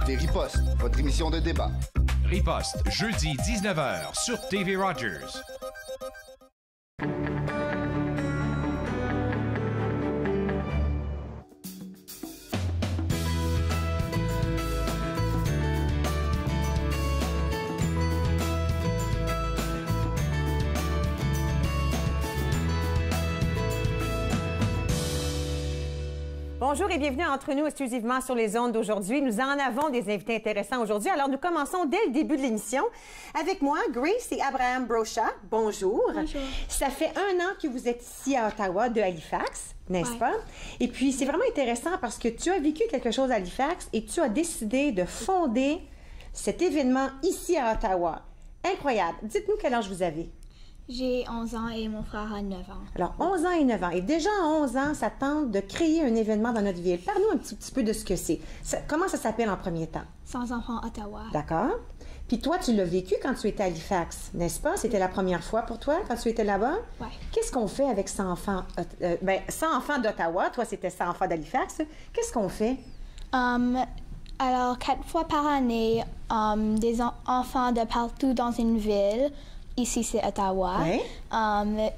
écoutez Riposte, votre émission de débat. Riposte, jeudi 19h sur TV Rogers. Bonjour et bienvenue entre nous exclusivement sur les ondes d'aujourd'hui. Nous en avons des invités intéressants aujourd'hui. Alors, nous commençons dès le début de l'émission avec moi, Grace et Abraham Brocha. Bonjour. Bonjour. Ça fait 1 an que vous êtes ici à Ottawa, de Halifax, n'est-ce pas? Et puis, c'est vraiment intéressant parce que tu as vécu quelque chose à Halifax et tu as décidé de fonder cet événement ici à Ottawa. Incroyable. Dites-nous quel âge vous avez. J'ai 11 ans et mon frère a 9 ans. Alors, 11 ans et 9 ans. Et déjà à 11 ans, ça tente de créer un événement dans notre ville. Parle-nous un petit peu de ce que c'est. Comment ça s'appelle en premier temps? Sans enfants Ottawa. D'accord. Puis toi, tu l'as vécu quand tu étais à Halifax, n'est-ce pas? C'était la première fois pour toi quand tu étais là-bas? Oui. Qu'est-ce qu'on fait avec 100 enfants? 100 enfants d'Ottawa. Toi, c'était 100 enfants d'Halifax. Qu'est-ce qu'on fait? Alors, 4 fois par année, des enfants de partout dans une ville, ici c'est Ottawa, Oui.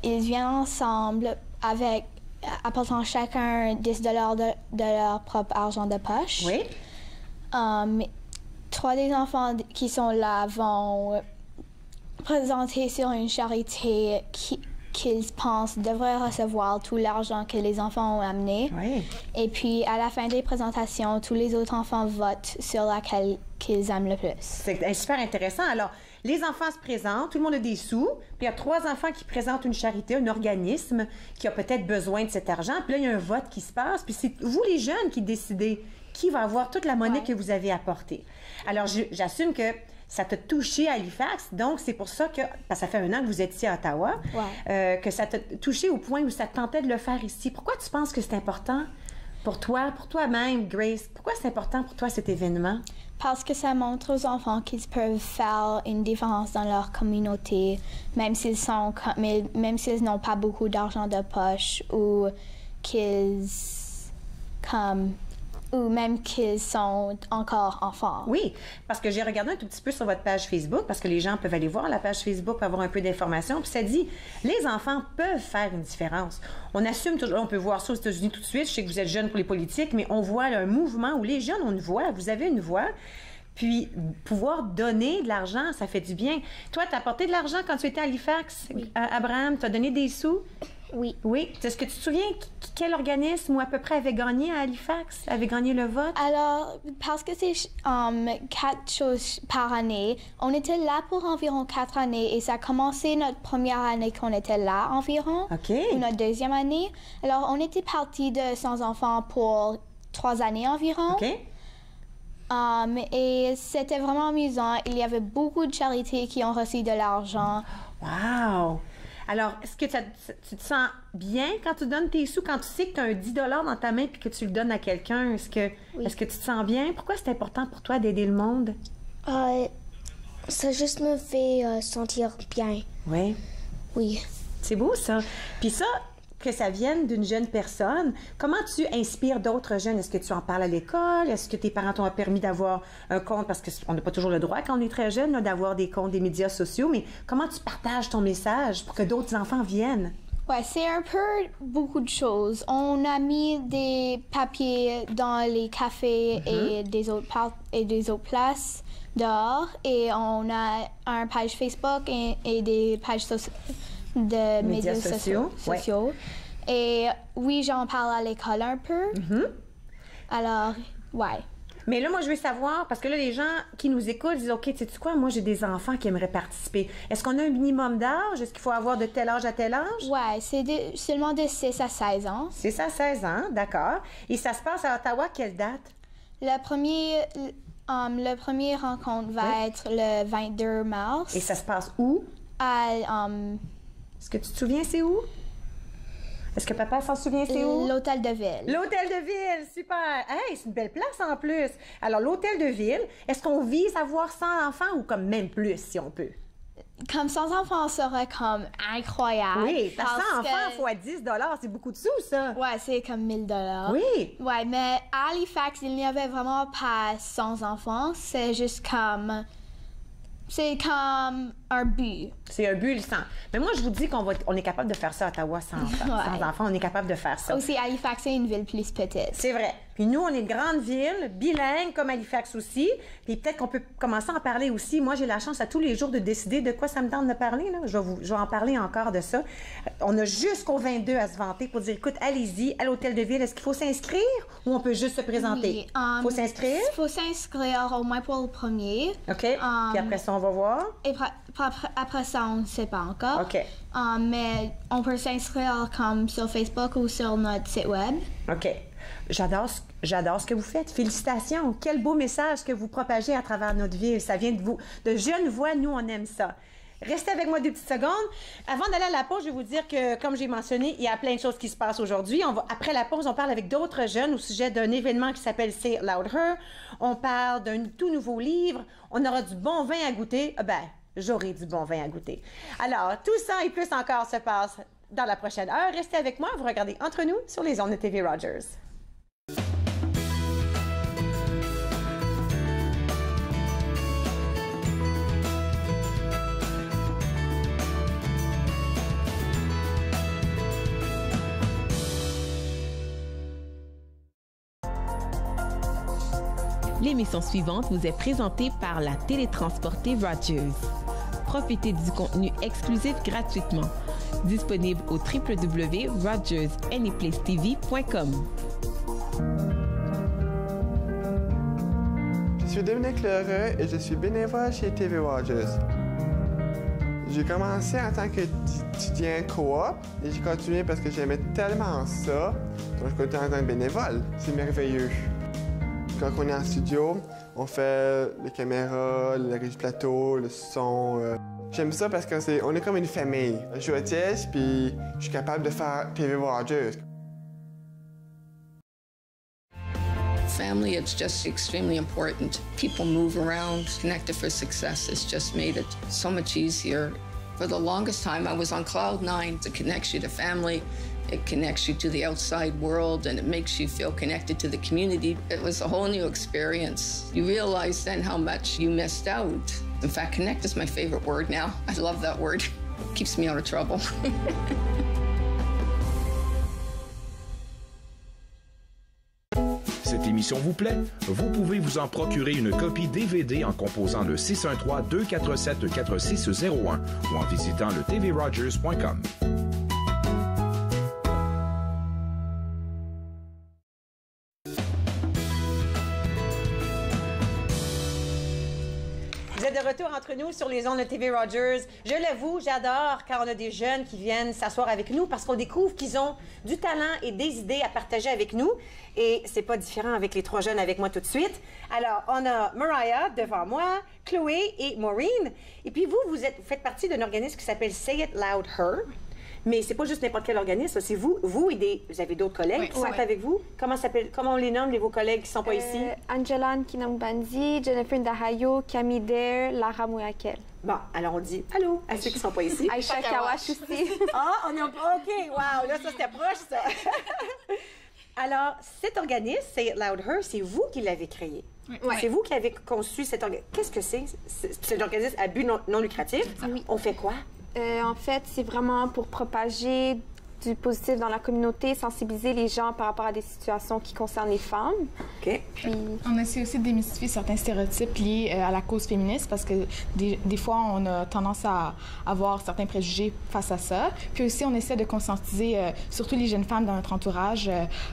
Ils viennent ensemble apportant chacun 10 $ de leur propre argent de poche. Oui. 3 des enfants qui sont là vont présenter sur une charité qu'ils pensent devrait recevoir tout l'argent que les enfants ont amené. Oui. Et puis, à la fin des présentations, tous les autres enfants votent sur laquelle qu'ils aiment le plus. C'est super intéressant. Alors, les enfants se présentent, tout le monde a des sous, puis il y a 3 enfants qui présentent une charité, un organisme qui a peut-être besoin de cet argent, puis là, il y a un vote qui se passe, puis c'est vous, les jeunes, qui décidez qui va avoir toute la monnaie que vous avez apportée. Alors, j'assume que ça t'a touché à Halifax, donc c'est pour ça que, parce que ça fait 1 an que vous êtes ici à Ottawa, que ça t'a touché au point où ça te tentait de le faire ici. Pourquoi tu penses que c'est important pour toi-même, Grace? Pourquoi c'est important pour toi cet événement? Parce que ça montre aux enfants qu'ils peuvent faire une différence dans leur communauté, même s'ils n'ont pas beaucoup d'argent de poche ou ou même qu'ils sont encore enfants. Oui, parce que j'ai regardé un tout petit peu sur votre page Facebook, parce que les gens peuvent aller voir la page Facebook pour avoir un peu d'informations, puis ça dit, les enfants peuvent faire une différence. On assume toujours, on peut voir ça aux États-Unis tout de suite, je sais que vous êtes jeunes pour les politiques, mais on voit là, un mouvement où les jeunes ont une voix, vous avez une voix, puis pouvoir donner de l'argent, ça fait du bien. Toi, tu as apporté de l'argent quand tu étais à Halifax, Oui. Abraham, tu as donné des sous? Oui. Oui. Est-ce que tu te souviens quel organisme ou à peu près avait gagné à Halifax, avait gagné le vote? Alors, parce que c'est 4 choses par année, on était là pour environ 4 années et ça a commencé notre première année qu'on était là environ. OK. Ou notre deuxième année. Alors, on était parti de 100 enfants pour 3 années environ. OK. Et c'était vraiment amusant. Il y avait beaucoup de charités qui ont reçu de l'argent. Wow! Alors, est-ce que tu te sens bien quand tu donnes tes sous, quand tu sais que tu as un 10 $ dans ta main puis que tu le donnes à quelqu'un? Est-ce que tu te sens bien? Pourquoi c'est important pour toi d'aider le monde? Ça juste me fait sentir bien. Oui. Oui. C'est beau, ça. Puis ça, que ça vienne d'une jeune personne, comment tu inspires d'autres jeunes? Est-ce que tu en parles à l'école? Est-ce que tes parents t'ont permis d'avoir un compte? Parce qu'on n'a pas toujours le droit, quand on est très jeune, là, d'avoir des comptes des médias sociaux, mais comment tu partages ton message pour que d'autres enfants viennent? Ouais, c'est un peu beaucoup de choses. On a mis des papiers dans les cafés et des autres places dehors, et on a une page Facebook et des pages de médias sociaux. Et oui, j'en parle à l'école un peu. Alors, ouais. Mais là, moi, je veux savoir, parce que là, les gens qui nous écoutent disent, OK, sais-tu quoi, moi, j'ai des enfants qui aimeraient participer. Est-ce qu'on a un minimum d'âge? Est-ce qu'il faut avoir de tel âge à tel âge? Ouais, c'est seulement de 6 à 16 ans. 6 à 16 ans, d'accord. Et ça se passe à Ottawa, quelle date? Le premier rencontre va être le 22 mars. Et ça se passe où? Est-ce que tu te souviens, c'est où? Est-ce que papa s'en souvient, c'est où? L'Hôtel de Ville. L'Hôtel de Ville, super! Hey, c'est une belle place en plus! Alors, l'Hôtel de Ville, est-ce qu'on vise à voir 100 enfants ou comme même plus, si on peut? comme 100 enfants serait comme incroyable. Oui, parce que 100 que- enfants fois 10 $, c'est beaucoup de sous, ça. Ouais, c'est comme 1000 $. Oui. Ouais, mais à Halifax, il n'y avait vraiment pas 100 enfants. C'est juste comme... C'est comme un but. C'est un but, le 100. Mais moi, je vous dis on est capable de faire ça à Ottawa sans enfants. Ouais. Sans enfants, on est capable de faire ça. Aussi, Halifax est une ville plus petite. C'est vrai. Puis nous, on est une grande ville, bilingue, comme Halifax aussi. Puis peut-être qu'on peut commencer à en parler aussi. Moi, j'ai la chance à tous les jours de décider de quoi ça me tente de parler. Là. Je vais en parler encore de ça. On a jusqu'au 22 à se vanter pour dire, écoute, allez-y, à l'hôtel de ville. Est-ce qu'il faut s'inscrire ou on peut juste se présenter? Oui, faut s'inscrire? Il faut s'inscrire au moins pour le premier. OK. Puis après ça, on va voir. Et après ça, on ne sait pas encore. OK. Mais on peut s'inscrire comme sur Facebook ou sur notre site web. OK. J'adore ce que vous faites. Félicitations. Quel beau message que vous propagez à travers notre ville. Ça vient de vous. De jeunes voix, nous, on aime ça. Restez avec moi 2 petites secondes. Avant d'aller à la pause, je vais vous dire que, comme j'ai mentionné, il y a plein de choses qui se passent aujourd'hui. Après la pause, on parle avec d'autres jeunes au sujet d'un événement qui s'appelle Say It Loud Her. On parle d'un tout nouveau livre. On aura du bon vin à goûter. J'aurai du bon vin à goûter. Alors, tout ça et plus encore se passe dans la prochaine heure. Restez avec moi. Vous regardez Entre nous sur les ondes de TV Rogers. L'émission suivante vous est présentée par la télétransportée Rogers. Profitez du contenu exclusif gratuitement. Disponible au www.rogersanyplacetv.com. Je suis Dominique Lheureux et je suis bénévole chez TV Rogers. J'ai commencé en tant qu'étudiant coop et j'ai continué parce que j'aimais tellement ça. Donc je continue en tant que bénévole. C'est merveilleux. Quand on est en studio, on fait les caméras, le régie plateau, le son. J'aime ça parce qu'on est comme une famille. Je suis autiste puis je suis capable de faire TV Rogers. Family, it's just extremely important. People move around. Connected for Success has just made it so much easier. For the longest time, I was on cloud 9. It connects you to family. It connects you to the outside world, and it makes you feel connected to the community. It was a whole new experience. You realize then how much you missed out. In fact, connect is my favorite word now. I love that word. It keeps me out of trouble. Cette émission vous plaît? Vous pouvez vous en procurer une copie DVD en composant le 613-247-4601 ou en visitant le tvrogers.com. Vous êtes de retour entre nous sur les ondes de TV Rogers. Je l'avoue, j'adore quand on a des jeunes qui viennent s'asseoir avec nous parce qu'on découvre qu'ils ont du talent et des idées à partager avec nous. Et c'est pas différent avec les 3 jeunes avec moi tout de suite. Alors, on a Mariah devant moi, Chloé et Maureen. Et puis vous faites partie d'un organisme qui s'appelle Say It Loud Her. Mais c'est pas juste n'importe quel organisme, c'est vous et vous avez d'autres collègues qui sont avec vous. Comment on les nomme, vos collègues qui sont pas ici? Angela Nkinambandi, Jennifer Ndahayo, Camille Dare, Lara Mouyakel. Bon, alors on dit allô à ceux qui sont pas ici. Aïcha Kawash aussi. Ah, on est OK, wow, là ça c'était proche ça. Alors, cet organisme, Say It Loud Her, c'est vous qui l'avez créé. Oui. C'est vous qui avez conçu cet organisme. Qu'est-ce que c'est? C'est un organisme à but non lucratif. Oui. On fait quoi? En fait, c'est vraiment pour propager du positif dans la communauté, sensibiliser les gens par rapport à des situations qui concernent les femmes. OK. Puis... On essaie aussi de démystifier certains stéréotypes liés à la cause féministe parce que des fois, on a tendance à avoir certains préjugés face à ça. Puis aussi, on essaie de conscientiser surtout les jeunes femmes dans notre entourage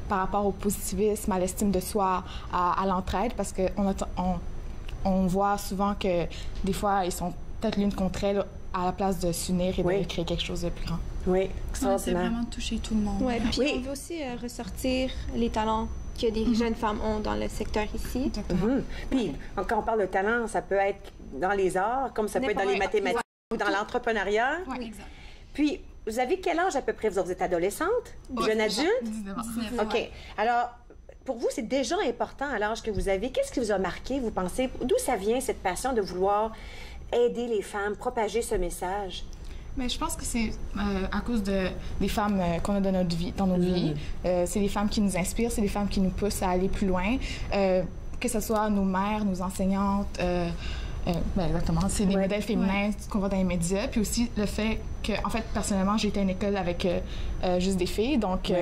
par rapport au positivisme, à l'estime de soi, à l'entraide parce qu'on voit souvent que des fois, ils sont peut-être l'une contre elle à la place de s'unir et de créer quelque chose de plus grand. Oui, c'est vraiment de toucher tout le monde. Ouais, puis on veut aussi ressortir les talents que des jeunes femmes ont dans le secteur ici. Exactement. Puis, quand on parle de talent, ça peut être dans les arts, comme ça peut être dans les mathématiques ou dans l'entrepreneuriat. Oui, exact. Puis, vous avez quel âge à peu près? Vous êtes adolescente? Jeune adulte? 19 ans. OK. Alors, pour vous, c'est déjà important à l'âge que vous avez. Qu'est-ce qui vous a marqué, vous pensez? D'où ça vient, cette passion de vouloir aider les femmes, propager ce message? Mais je pense que c'est à cause des femmes qu'on a dans notre vie. C'est les femmes qui nous inspirent, c'est les femmes qui nous poussent à aller plus loin. Que ce soit nos mères, nos enseignantes, exactement. C'est des modèles féminins qu'on voit dans les médias. Puis aussi le fait que, en fait, personnellement, j'ai été à une école avec juste des filles. Donc,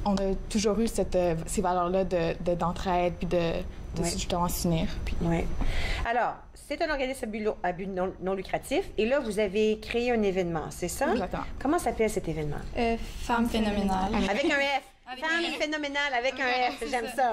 on a toujours eu ces valeurs-là d'entraide puis de justement s'unir. Oui. Alors, c'est un organisme à but non lucratif. Et là, vous avez créé un événement, c'est ça? Exactement. Comment s'appelle cet événement? Femmes phénoménales. Avec un F. Femmes phénoménales avec un F. J'aime ça.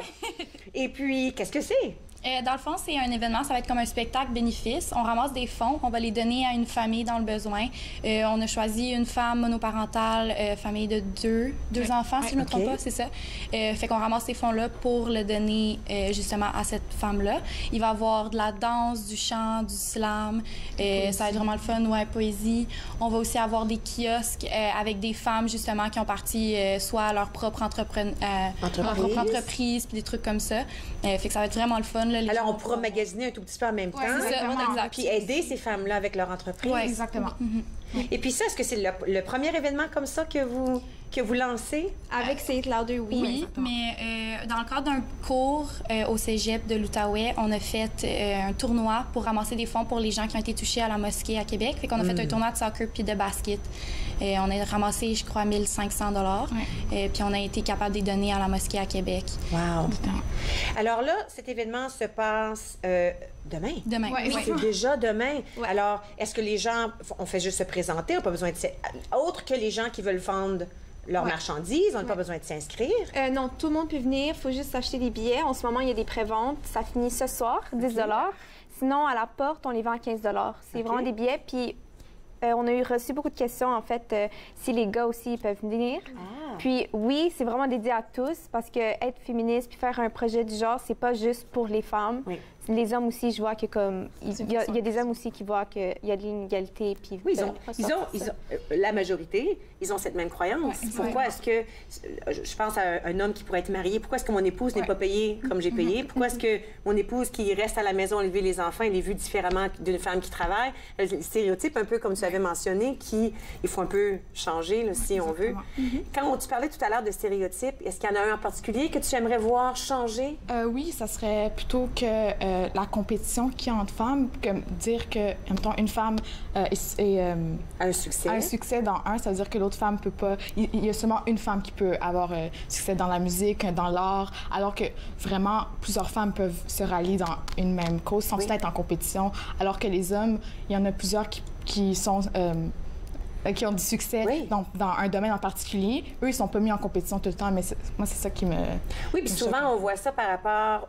Et puis, qu'est-ce que c'est? Dans le fond, c'est un événement, ça va être comme un spectacle bénéfice. On ramasse des fonds, on va les donner à une famille dans le besoin. On a choisi une femme monoparentale, famille de deux enfants, si je ne me trompe pas, c'est ça. Fait qu'on ramasse ces fonds-là pour le donner justement à cette femme-là. Il va y avoir de la danse, du chant, du slam. Ça va être vraiment le fun, poésie. On va aussi avoir des kiosques avec des femmes justement qui ont parti soit leur propre entreprise, puis des trucs comme ça. Fait que ça va être vraiment le fun. Là, alors, on pourra magasiner un tout petit peu en même temps. C'est ça, exact. Puis aider ces femmes-là avec leur entreprise. Oui, exactement. Et puis ça, est-ce que c'est le premier événement comme ça que vous lancez? Avec Say It Louder, oui. Mais dans le cadre d'un cours au cégep de l'Outaouais, on a fait un tournoi pour ramasser des fonds pour les gens qui ont été touchés à la mosquée à Québec. Fait qu'on a fait un tournoi de soccer puis de basket. On a ramassé, je crois, 1 500 $. Puis on a été capable de les donner à la mosquée à Québec. Wow! Alors là, cet événement se passe demain. Demain, oui. C'est déjà demain. Ouais. Alors, est-ce que les gens... On fait juste se présenter, on n'a pas besoin de... Autre que les gens qui veulent vendre leurs marchandises, on n'a pas besoin de s'inscrire. Non, tout le monde peut venir, il faut juste acheter des billets. En ce moment, il y a des préventes. Ça finit ce soir, 10 $. Sinon, à la porte, on les vend à 15 $. C'est vraiment des billets. Puis, on a reçu beaucoup de questions, en fait, si les gars aussi peuvent venir. Puis, oui, c'est vraiment dédié à tous parce que être féministe puis faire un projet du genre, c'est pas juste pour les femmes. Oui. Les hommes aussi, je vois que comme il y a des hommes aussi qui voient qu'il y a de l'inégalité. Puis oui, ils ont la majorité, ils ont cette même croyance. Pourquoi est-ce que je pense à un homme qui pourrait être marié, pourquoi est-ce que mon épouse n'est pas payée comme j'ai payé? Pourquoi est-ce que mon épouse qui reste à la maison élever les enfants, elle est vue différemment d'une femme qui travaille? Le stéréotype, un peu comme tu avais mentionné, il faut un peu changer là, si on veut. Quand tu parlais tout à l'heure de stéréotypes, est-ce qu'il y en a un en particulier que tu aimerais voir changer? Oui, ça serait plutôt que la compétition qu'il y a entre femmes, comme dire que, mettons, une femme a un succès dans ça veut dire que l'autre femme peut pas... Il y a seulement une femme qui peut avoir succès dans la musique, dans l'art, alors que vraiment, plusieurs femmes peuvent se rallier dans une même cause sans être en compétition, alors que les hommes, il y en a plusieurs qui ont du succès dans un domaine en particulier. Eux, ils sont pas mis en compétition tout le temps, mais moi, c'est ça qui me... Oui, puis souvent, on voit ça par rapport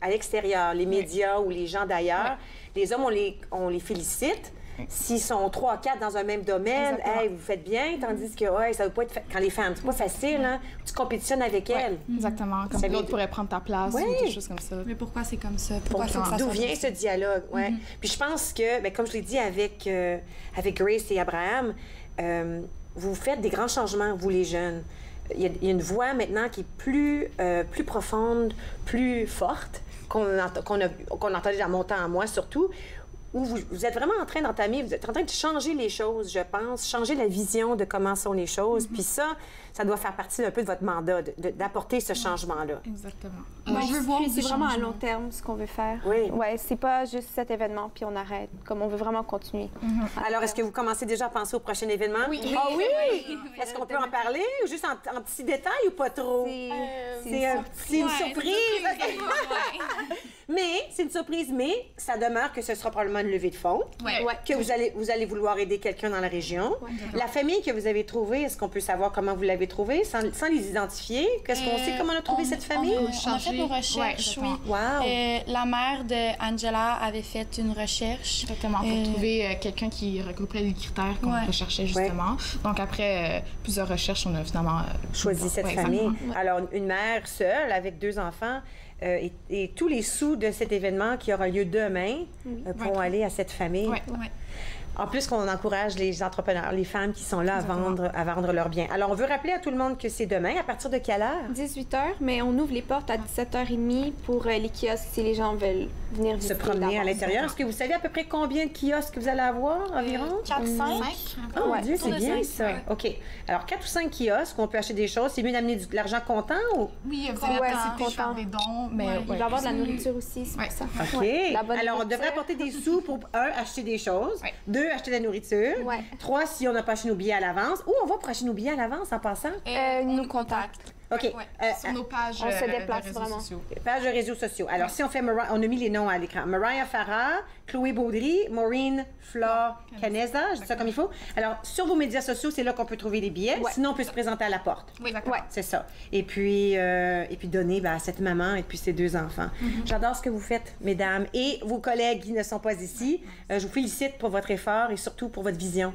à l'extérieur, les médias ou les gens d'ailleurs. Les hommes, on les félicite. S'ils sont 3 4 dans un même domaine, hey, vous faites bien, tandis que ça veut pas être... Quand les femmes, c'est pas facile, hein? Tu compétitionnes avec elles. Exactement, comme l'autre pourrait prendre ta place ou des choses comme ça. Mais pourquoi c'est comme ça? D'où vient ce dialogue? Puis je pense que, comme je l'ai dit avec Grace et Abraham, vous faites des grands changements, vous les jeunes. Il y a une voix maintenant qui est plus profonde, plus forte, qu'on entendait dans mon temps à moi surtout, où vous êtes vraiment en train d'entamer, vous êtes en train de changer les choses, je pense, changer la vision de comment sont les choses. Puis ça doit faire partie un peu de votre mandat, d'apporter ce changement-là. Exactement. C'est vraiment à long terme ce qu'on veut faire. Oui. Ouais, c'est pas juste cet événement puis on arrête. Comme on veut vraiment continuer. Alors, est-ce que vous commencez déjà à penser au prochain événement? Oui. Ah oui? Est-ce qu'on peut en parler ou juste en petits détails ou pas trop? C'est une surprise. Mais c'est une surprise, mais ça demeure que ce sera probablement une levée de fonds. Que vous allez vouloir aider quelqu'un dans la région. La famille que vous avez trouvée, est-ce qu'on peut savoir comment vous l'avez trouvée sans les identifier? Qu'est-ce qu'on sait comment on a trouvé cette famille? On a fait nos recherches, oui. Wow. La mère d'Angela avait fait une recherche. Exactement, pour trouver quelqu'un qui regrouperait les critères qu'on recherchait justement. Donc après plusieurs recherches, on a finalement choisi cette famille. Alors, une mère seule avec 2 enfants. Et tous les sous de cet événement qui aura lieu demain pourront aller à cette famille. En plus qu'on encourage les entrepreneurs, les femmes qui sont là à vendre leurs biens. Alors, on veut rappeler à tout le monde que c'est demain. À partir de quelle heure? 18h, mais on ouvre les portes à 17h30 pour les kiosques si les gens veulent venir visiter. Se promener à l'intérieur. Est-ce que vous savez à peu près combien de kiosques vous allez avoir environ? 4-5. Oh mon Dieu, c'est bien ça. OK. Alors, 4 ou 5 kiosques où on peut acheter des choses. C'est mieux d'amener de l'argent comptant ou? Oui, vous allez faire des dons, mais il va y avoir de la nourriture aussi, c'est pour ça. OK. Alors, on devrait apporter des sous pour, 1, acheter des choses, 2, acheter de la nourriture, 3, si on n'a pas acheté nos billets à l'avance. Où on va pour acheter nos billets à l'avance en passant? Nous contactent. OK. Sur nos pages on se déplace de réseaux vraiment. sociaux. Pages de réseaux sociaux. Alors, si on fait... on a mis les noms à l'écran. Mariah Farah, Chloé Baudry, Maureen Flore Caneza, je dis ça comme il faut. Alors, sur vos médias sociaux, c'est là qu'on peut trouver les billets. Sinon, on peut se présenter à la porte. Oui, exactement. C'est ça. Et puis donner à cette maman et puis ses 2 enfants. J'adore ce que vous faites, mesdames, et vos collègues qui ne sont pas ici. Je vous félicite pour votre effort et surtout pour votre vision.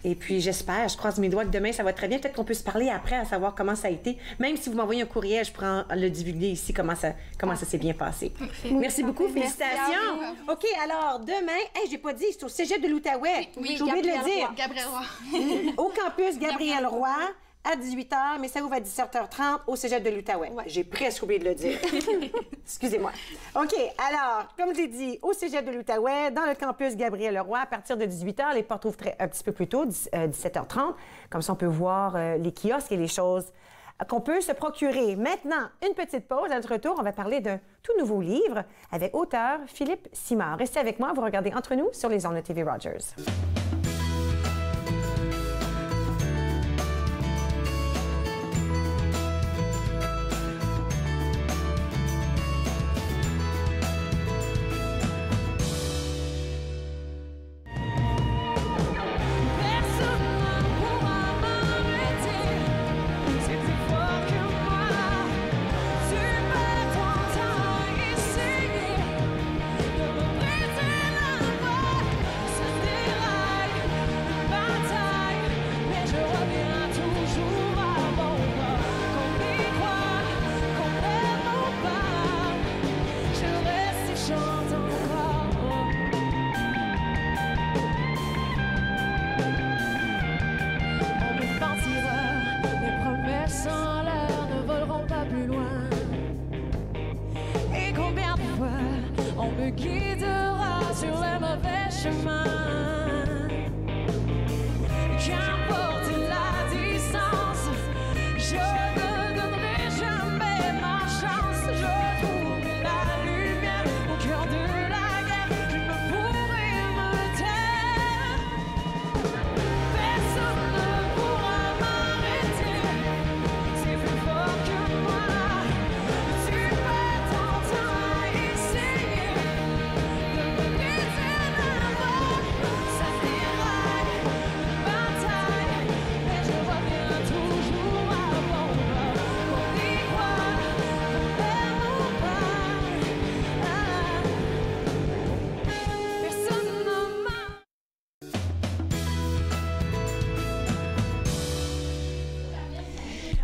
Et puis, j'espère, je croise mes doigts que demain, ça va très bien. Peut-être qu'on peut se parler après à savoir comment ça a été. Même si vous m'envoyez un courriel, je pourrais le divulguer ici, comment ça s'est bien passé. Merci beaucoup. Félicitations. OK, alors, demain, j'ai pas dit, c'est au Cégep de l'Outaouais. J'ai oublié de le dire. Gabriel Roy. Au campus Gabriel Roy. À 18h, mais ça ouvre à 17h30 au Cégep de l'Outaouais. J'ai presque oublié de le dire. Excusez-moi. OK, alors, comme je l'ai dit, au Cégep de l'Outaouais, dans le campus Gabriel-Leroy, à partir de 18h, les portes ouvrent un petit peu plus tôt, 17h30. Comme ça, on peut voir les kiosques et les choses qu'on peut se procurer. Maintenant, une petite pause. À notre retour, on va parler d'un tout nouveau livre avec auteur Philippe Simard. Restez avec moi, vous regardez Entre nous sur les ondes de TV Rogers.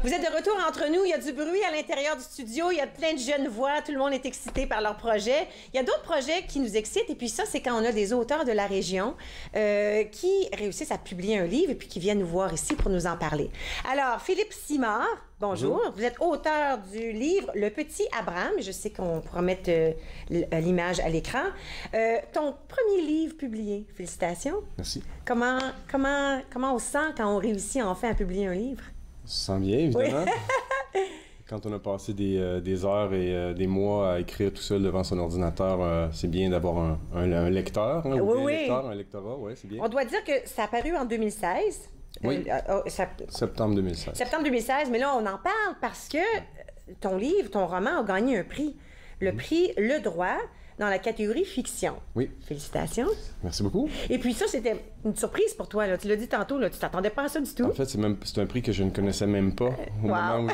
Vous êtes de retour entre nous. Il y a du bruit à l'intérieur du studio. Il y a plein de jeunes voix. Tout le monde est excité par leur projet. Il y a d'autres projets qui nous excitent. Et puis ça, c'est quand on a des auteurs de la région qui réussissent à publier un livre et puis qui viennent nous voir ici pour nous en parler. Alors, Philippe Simard, bonjour. Vous êtes auteur du livre Le Petit Abraham. Je sais qu'on pourra mettre l'image à l'écran. Ton premier livre publié. Félicitations. Merci. Comment on se sent quand on réussit enfin à publier un livre? On se sent bien, évidemment. Oui. Quand on a passé des heures et des mois à écrire tout seul devant son ordinateur, c'est bien d'avoir un lecteur. Hein, oui. Un lectorat, oui, c'est bien. On doit dire que ça a paru en 2016. Oui. Septembre 2016. Septembre 2016, mais là, on en parle parce que ton livre, ton roman a gagné un prix. Le prix Le Droit dans la catégorie fiction. Oui. Félicitations. Merci beaucoup. Et puis ça, c'était une surprise pour toi. Là. Tu l'as dit tantôt, là, tu t'attendais pas à ça du tout. En fait, c'est un prix que je ne connaissais même pas au moment où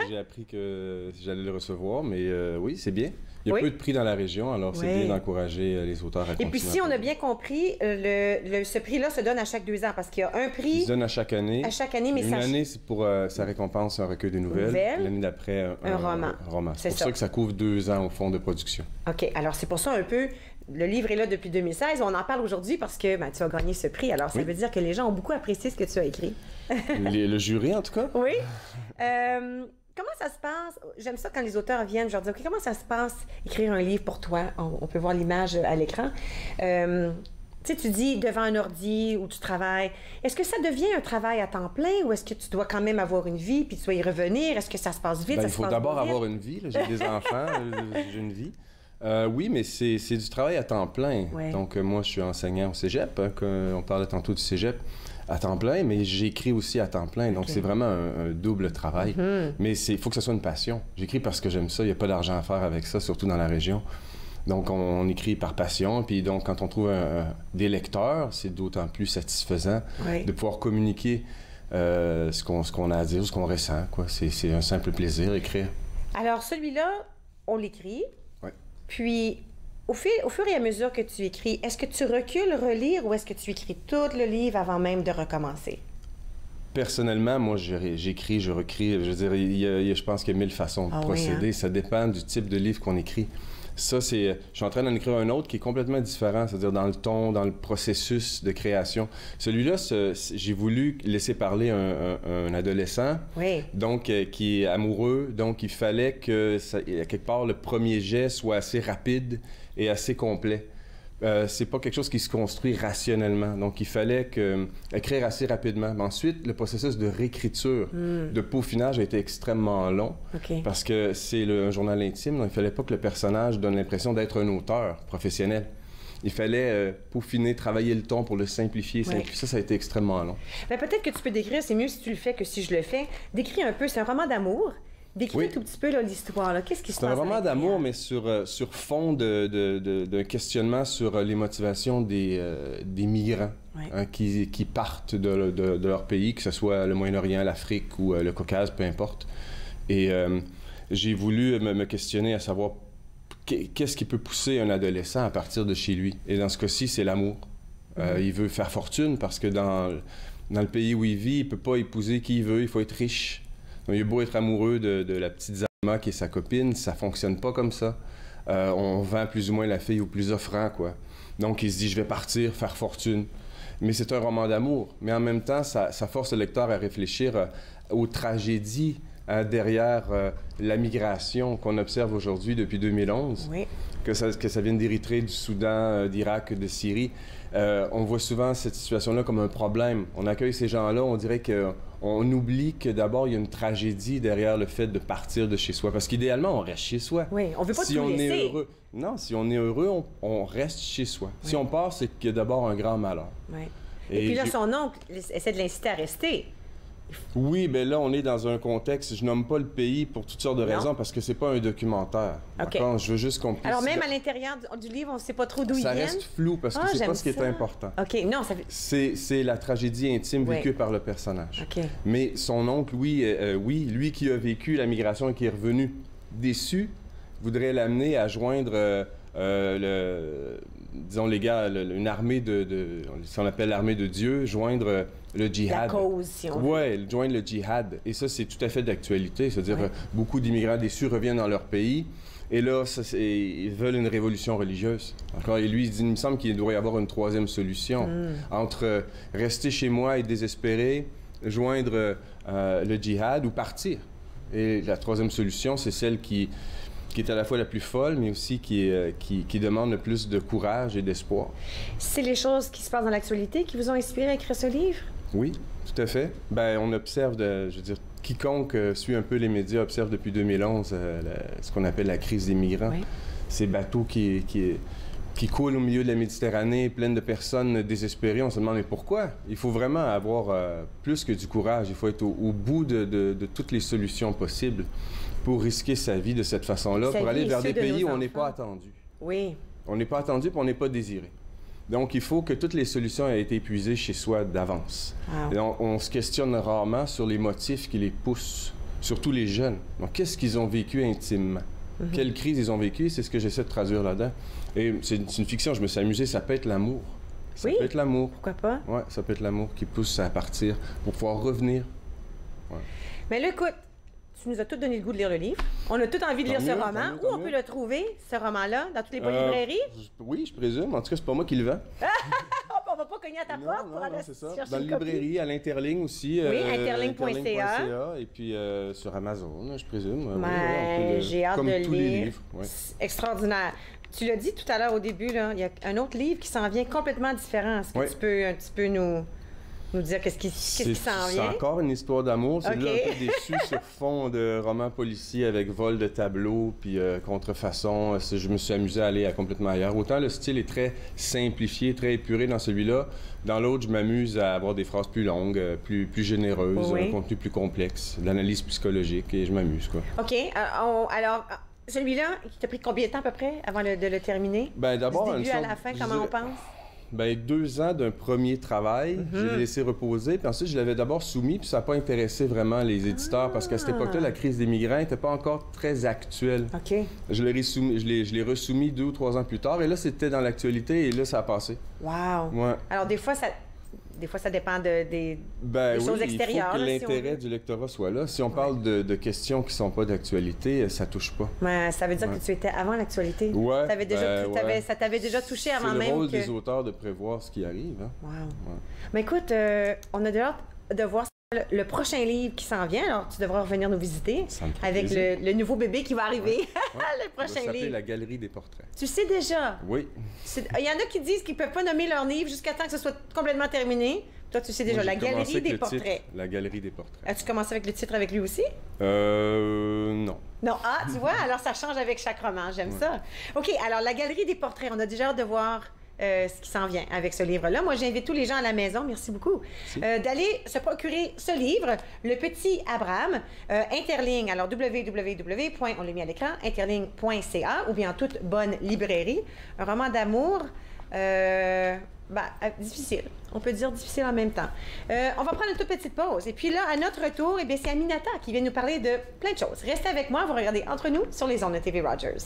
j'ai appris que j'allais le recevoir. Mais oui, c'est bien. Il y a peu de prix dans la région, alors c'est bien d'encourager les auteurs à continuer. Et puis si on a bien compris, ce prix-là se donne à chaque 2 ans parce qu'il y a un prix... Il se donne à chaque année. À chaque année, mais une année, c'est pour ça récompense un recueil de nouvelles. L'année d'après, un roman. C'est pour ça que ça couvre 2 ans au fond de production. OK. Alors Alors, c'est pour ça un peu, le livre est là depuis 2016. On en parle aujourd'hui parce que tu as gagné ce prix. Alors, ça veut dire que les gens ont beaucoup apprécié ce que tu as écrit. Le jury, en tout cas? Oui. Comment ça se passe? J'aime ça quand les auteurs viennent, je leur dis, OK, comment ça se passe écrire un livre pour toi? On peut voir l'image à l'écran. Tu sais, tu dis devant un ordi où tu travailles. Est-ce que ça devient un travail à temps plein ou est-ce que tu dois quand même avoir une vie puis tu dois y revenir? Est-ce que ça se passe vite? Il faut d'abord avoir une vie. J'ai des enfants, j'ai une vie. Oui, mais c'est du travail à temps plein. Ouais. Donc, moi, je suis enseignant au cégep. On parlait tantôt du cégep à temps plein, mais j'écris aussi à temps plein. Donc, c'est vraiment un double travail. Mais il faut que ce soit une passion. J'écris parce que j'aime ça. Il n'y a pas d'argent à faire avec ça, surtout dans la région. Donc, on écrit par passion. Puis donc, quand on trouve des lecteurs, c'est d'autant plus satisfaisant de pouvoir communiquer ce qu'on a à dire, ce qu'on ressent, quoi. C'est un simple plaisir, écrire. Alors, celui-là, on l'écrit. Oui. Puis, au fur et à mesure que tu écris, est-ce que tu recules relire ou est-ce que tu écris tout le livre avant même de recommencer? Personnellement, moi, j'écris, je recris. Je veux dire, je pense qu'il y a 1000 façons de procéder. Oui, hein? Ça dépend du type de livre qu'on écrit. Ça, je suis en train d'en écrire un autre qui est complètement différent, c'est-à-dire dans le ton, dans le processus de création. Celui-là, j'ai voulu laisser parler un adolescent, donc qui est amoureux, donc il fallait que, quelque part, le premier jet soit assez rapide et assez complet. C'est pas quelque chose qui se construit rationnellement. Donc, il fallait écrire assez rapidement. Mais ensuite, le processus de réécriture, de peaufinage a été extrêmement long parce que c'est un journal intime. Donc, il fallait pas que le personnage donne l'impression d'être un auteur professionnel. Il fallait peaufiner, travailler le ton pour le simplifier. Ça a été extrêmement long. Bien, peut-être que tu peux décrire, c'est mieux si tu le fais que si je le fais. Décris un peu, c'est un roman d'amour. Décris un tout petit peu l'histoire. Qu'est-ce qui se passe? C'est un roman d'amour, mais sur fond d'un questionnement sur les motivations des migrants qui partent de leur pays, que ce soit le Moyen-Orient, l'Afrique ou le Caucase, peu importe. Et j'ai voulu me questionner à savoir qu'est-ce qui peut pousser un adolescent à partir de chez lui. Et dans ce cas-ci, c'est l'amour. Il veut faire fortune parce que dans le pays où il vit, il ne peut pas épouser qui il veut, il faut être riche. Donc, il a beau être amoureux de la petite Zama qui est sa copine, ça fonctionne pas comme ça. On vend plus ou moins la fille au plus offrant, quoi. Donc, il se dit, je vais partir, faire fortune. Mais c'est un roman d'amour. Mais en même temps, ça force le lecteur à réfléchir aux tragédies derrière la migration qu'on observe aujourd'hui depuis 2011. Que ça vienne d'Érythrée, du Soudan, d'Irak, de Syrie. On voit souvent cette situation-là comme un problème. On accueille ces gens-là, on dirait qu'on oublie que d'abord, il y a une tragédie derrière le fait de partir de chez soi. Parce qu'idéalement, on reste chez soi. Oui, on veut pas tout laisser. Est heureux, non, si on est heureux, on reste chez soi. Si on part, c'est qu'il y a d'abord un grand malheur. Et puis là, son oncle essaie de l'inciter à rester. Oui, bien là, on est dans un contexte, je nomme pas le pays pour toutes sortes de raisons, parce que c'est pas un documentaire. Je veux juste qu'on puisse... Alors même à l'intérieur du livre, on ne sait pas trop d'où il vient? Ça reste flou, parce que c'est pas ce qui est important. C'est la tragédie intime vécue par le personnage. Mais son oncle, lui qui a vécu la migration et qui est revenu déçu, voudrait l'amener à joindre disons les gars, une armée si on appelle l'armée de Dieu, joindre le djihad. La cause, si on veut. Oui, joindre le djihad. Et ça, c'est tout à fait d'actualité. C'est-à-dire, beaucoup d'immigrants déçus reviennent dans leur pays. Et là, ils veulent une révolution religieuse. Et lui, il dit, il me semble qu'il devrait y avoir une troisième solution. Entre rester chez moi et désespérer, joindre le djihad ou partir. Et la troisième solution, c'est celle qui est à la fois la plus folle, mais aussi qui demande le plus de courage et d'espoir. C'est les choses qui se passent dans l'actualité qui vous ont inspiré à écrire ce livre? Oui, tout à fait. Bien, on observe, je veux dire, quiconque suit un peu les médias observe depuis 2011 ce qu'on appelle la crise des migrants. Ces bateaux qui coulent au milieu de la Méditerranée, pleines de personnes désespérées. On se demande, mais pourquoi? Il faut vraiment avoir plus que du courage. Il faut être au bout de toutes les solutions possibles pour risquer sa vie de cette façon-là, pour aller vers des pays où on n'est pas attendu. Oui. On n'est pas attendu, puis on n'est pas désiré. Donc, il faut que toutes les solutions aient été épuisées chez soi d'avance. Et on se questionne rarement sur les motifs qui les poussent, surtout les jeunes. Donc, qu'est-ce qu'ils ont vécu intimement? Quelle crise ils ont vécu? C'est ce que j'essaie de traduire là-dedans. Et c'est une fiction, je me suis amusé, ça peut être l'amour. Ça peut être l'amour. Pourquoi pas? Oui, ça peut être l'amour qui pousse à partir pour pouvoir revenir. Mais là, écoute, tu nous as tous donné le goût de lire le livre. On a tous envie de lire ce roman. Où on peut le trouver, ce roman-là? Dans toutes les bonnes librairies? Oui, je présume. En tout cas, c'est pas moi qui le vends. On va pas cogner à ta porte pour aller c'est ça. chercher Dans la librairie, à l'Interligne aussi. Oui, interligne.ca. Et puis sur Amazon, je présume. J'ai hâte comme de tous lire. les livres. Ouais. Extraordinaire. Tu l'as dit tout à l'heure au début, là, il y a un autre livre qui s'en vient complètement différent. Est-ce que tu peux un petit peu nous dire qu'est-ce qui s'en vient? C'est encore une histoire d'amour. C'est là un peu déçu sur fond de roman policier avec vol de tableaux puis contrefaçon. Je me suis amusé à aller complètement ailleurs. Autant le style est très simplifié, très épuré dans celui-là. Dans l'autre, je m'amuse à avoir des phrases plus longues, plus généreuses, un contenu plus complexe, de l'analyse psychologique et je m'amuse, quoi. OK. Alors, celui-là, il t'a pris combien de temps à peu près avant de le terminer? Ben d'abord, du début à la fin, comment on pense? Ben 2 ans d'un premier travail, j'ai laissé reposer, puis ensuite je l'avais d'abord soumis, puis ça n'a pas intéressé vraiment les éditeurs, parce qu'à cette époque-là, la crise des migrants n'était pas encore très actuelle. OK. Je l'ai resoumis 2 ou 3 ans plus tard, et là, c'était dans l'actualité, et là, ça a passé. Wow! Ouais. Alors, des fois, ça dépend des choses extérieures. Il faut que l'intérêt du lectorat soit là. Si on parle de questions qui ne sont pas d'actualité, ça ne touche pas. Ouais, ça veut dire que tu étais avant l'actualité. Oui. Ça t'avait déjà touché avant même que... C'est le rôle des auteurs de prévoir ce qui arrive. Hein? Wow. Ouais. Mais écoute, on a hâte de voir le prochain livre qui s'en vient. Alors, tu devras revenir nous visiter avec le nouveau bébé qui va arriver. Le prochain livre. Ça va s'appeler La Galerie des portraits. Tu sais déjà? Oui. Il y en a qui disent qu'ils ne peuvent pas nommer leur livre jusqu'à temps que ce soit complètement terminé. Toi, tu sais déjà, La Galerie des portraits. La Galerie des portraits. As-tu commencé avec le titre avec lui aussi? Non. Non, tu vois, alors ça change avec chaque roman. J'aime ça. OK, alors La Galerie des portraits, on a déjà hâte de voir ce qui s'en vient avec ce livre-là. Moi, j'invite tous les gens à la maison, merci beaucoup, d'aller se procurer ce livre, Le Petit Abraham, Interligne, alors www. On l'a mis à l'écran, interligne.ca ou bien en toute bonne librairie. Un roman d'amour, difficile. On peut dire difficile en même temps. On va prendre une toute petite pause. Et puis là, à notre retour, c'est Aminata qui vient nous parler de plein de choses. Restez avec moi, vous regardez Entre nous sur les ondes de TV Rogers.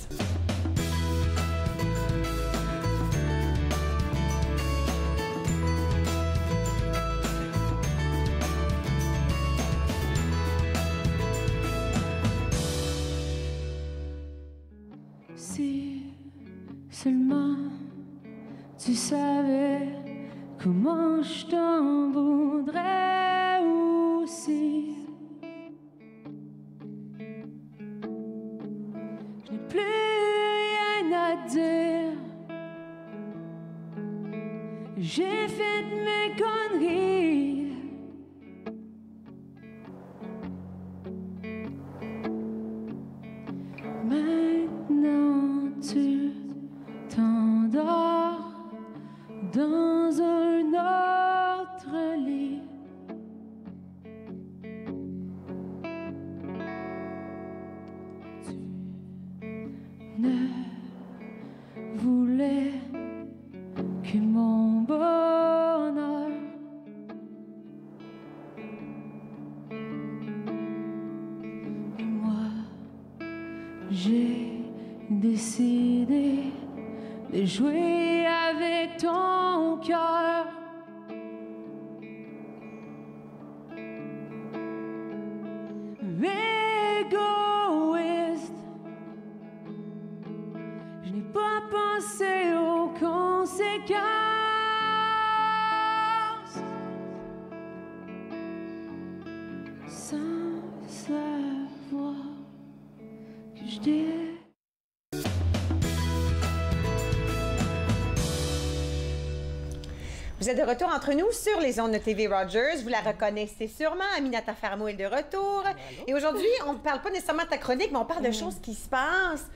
Si seulement tu savais comment je t'en voudrais aussi. Je n'ai plus rien à dire. J'ai fait mes conneries. Maintenant tu t'endors dans un autre lit. Tu ne voulais que mon bonheur. Et moi, j'ai décidé de jouer avec ton cœur. Égoïste, je n'ai pas pensé aux conséquences. Sans savoir que je t'ai. Vous êtes de retour entre nous sur les ondes de TV Rogers. Vous la reconnaissez sûrement. Aminata Farmo est de retour. Et aujourd'hui, on ne parle pas nécessairement de ta chronique, mais on parle de choses qui se passent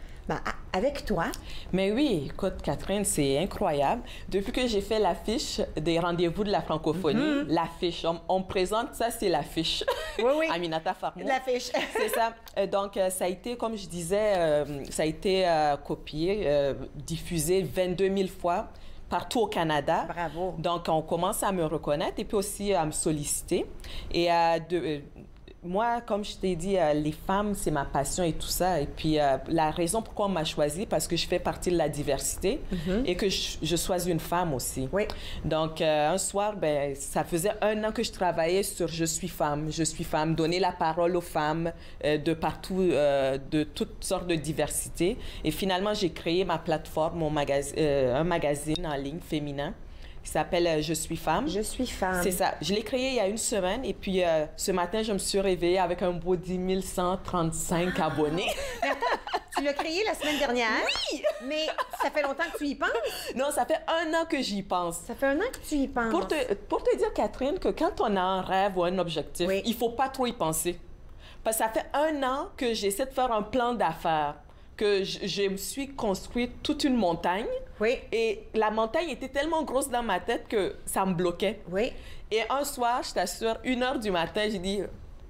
avec toi. Mais oui, écoute, Catherine, c'est incroyable. Depuis que j'ai fait l'affiche des rendez-vous de la francophonie, l'affiche, on me présente, ça, c'est l'affiche. Oui. Aminata Farmo. L'affiche. C'est ça. Donc, ça a été, comme je disais, ça a été copié, diffusé 22 000 fois. Partout au Canada. Bravo. Donc, on commence à me reconnaître et puis aussi à me solliciter. Et moi, comme je t'ai dit, les femmes, c'est ma passion et tout ça. Et puis, la raison pourquoi on m'a choisie, parce que je fais partie de la diversité et que je sois une femme aussi. Oui. Donc, un soir, ben, ça faisait 1 an que je travaillais sur Je suis femme, donner la parole aux femmes de partout, de toutes sortes de diversité. Et finalement, j'ai créé ma plateforme, un magazine en ligne féminin qui s'appelle Je suis femme. Je suis femme. C'est ça. Je l'ai créé il y a 1 semaine et puis ce matin, je me suis réveillée avec un beau 10 135 abonnés. Mais attends, tu l'as créé la semaine dernière? Oui! Mais ça fait longtemps que tu y penses? Non, ça fait 1 an que j'y pense. Ça fait 1 an que tu y penses. Pour te dire, Catherine, que quand on a un rêve ou un objectif, il faut pas trop y penser. Parce que ça fait 1 an que j'essaie de faire un plan d'affaires, que je me suis construite toute une montagne. Oui. Et la montagne était tellement grosse dans ma tête que ça me bloquait. Oui. Et un soir, je t'assure, 1h du matin, j'ai dit,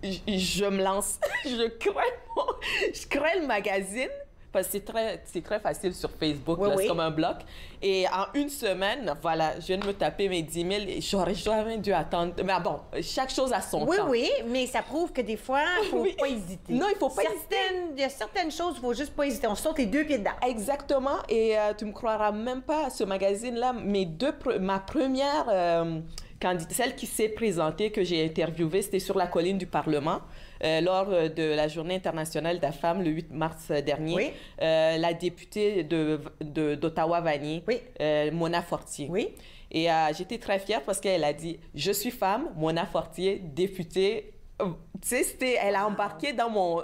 je me lance. je crée le magazine. Parce que c'est très facile sur Facebook, là, c'est comme un bloc. Et en 1 semaine, voilà, je viens de me taper mes 10 000 et j'aurais jamais dû attendre. Mais bon, chaque chose a son temps. Oui, mais ça prouve que des fois, il ne faut pas hésiter. Non, il ne faut pas hésiter. Il y a certaines choses, il ne faut juste pas hésiter. On saute les 2 pieds dedans. Exactement. Et tu me croiras même pas, ce magazine-là, ma première candidate, celle qui s'est présentée, que j'ai interviewée, c'était sur la colline du Parlement. Lors de la Journée internationale de la femme, le 8 mars dernier, oui. La députée d'Ottawa-Vanier, oui. Mona Fortier. Oui. Et j'étais très fière parce qu'elle a dit « Je suis femme, Mona Fortier, députée ». Tu sais, elle a embarqué dans mon...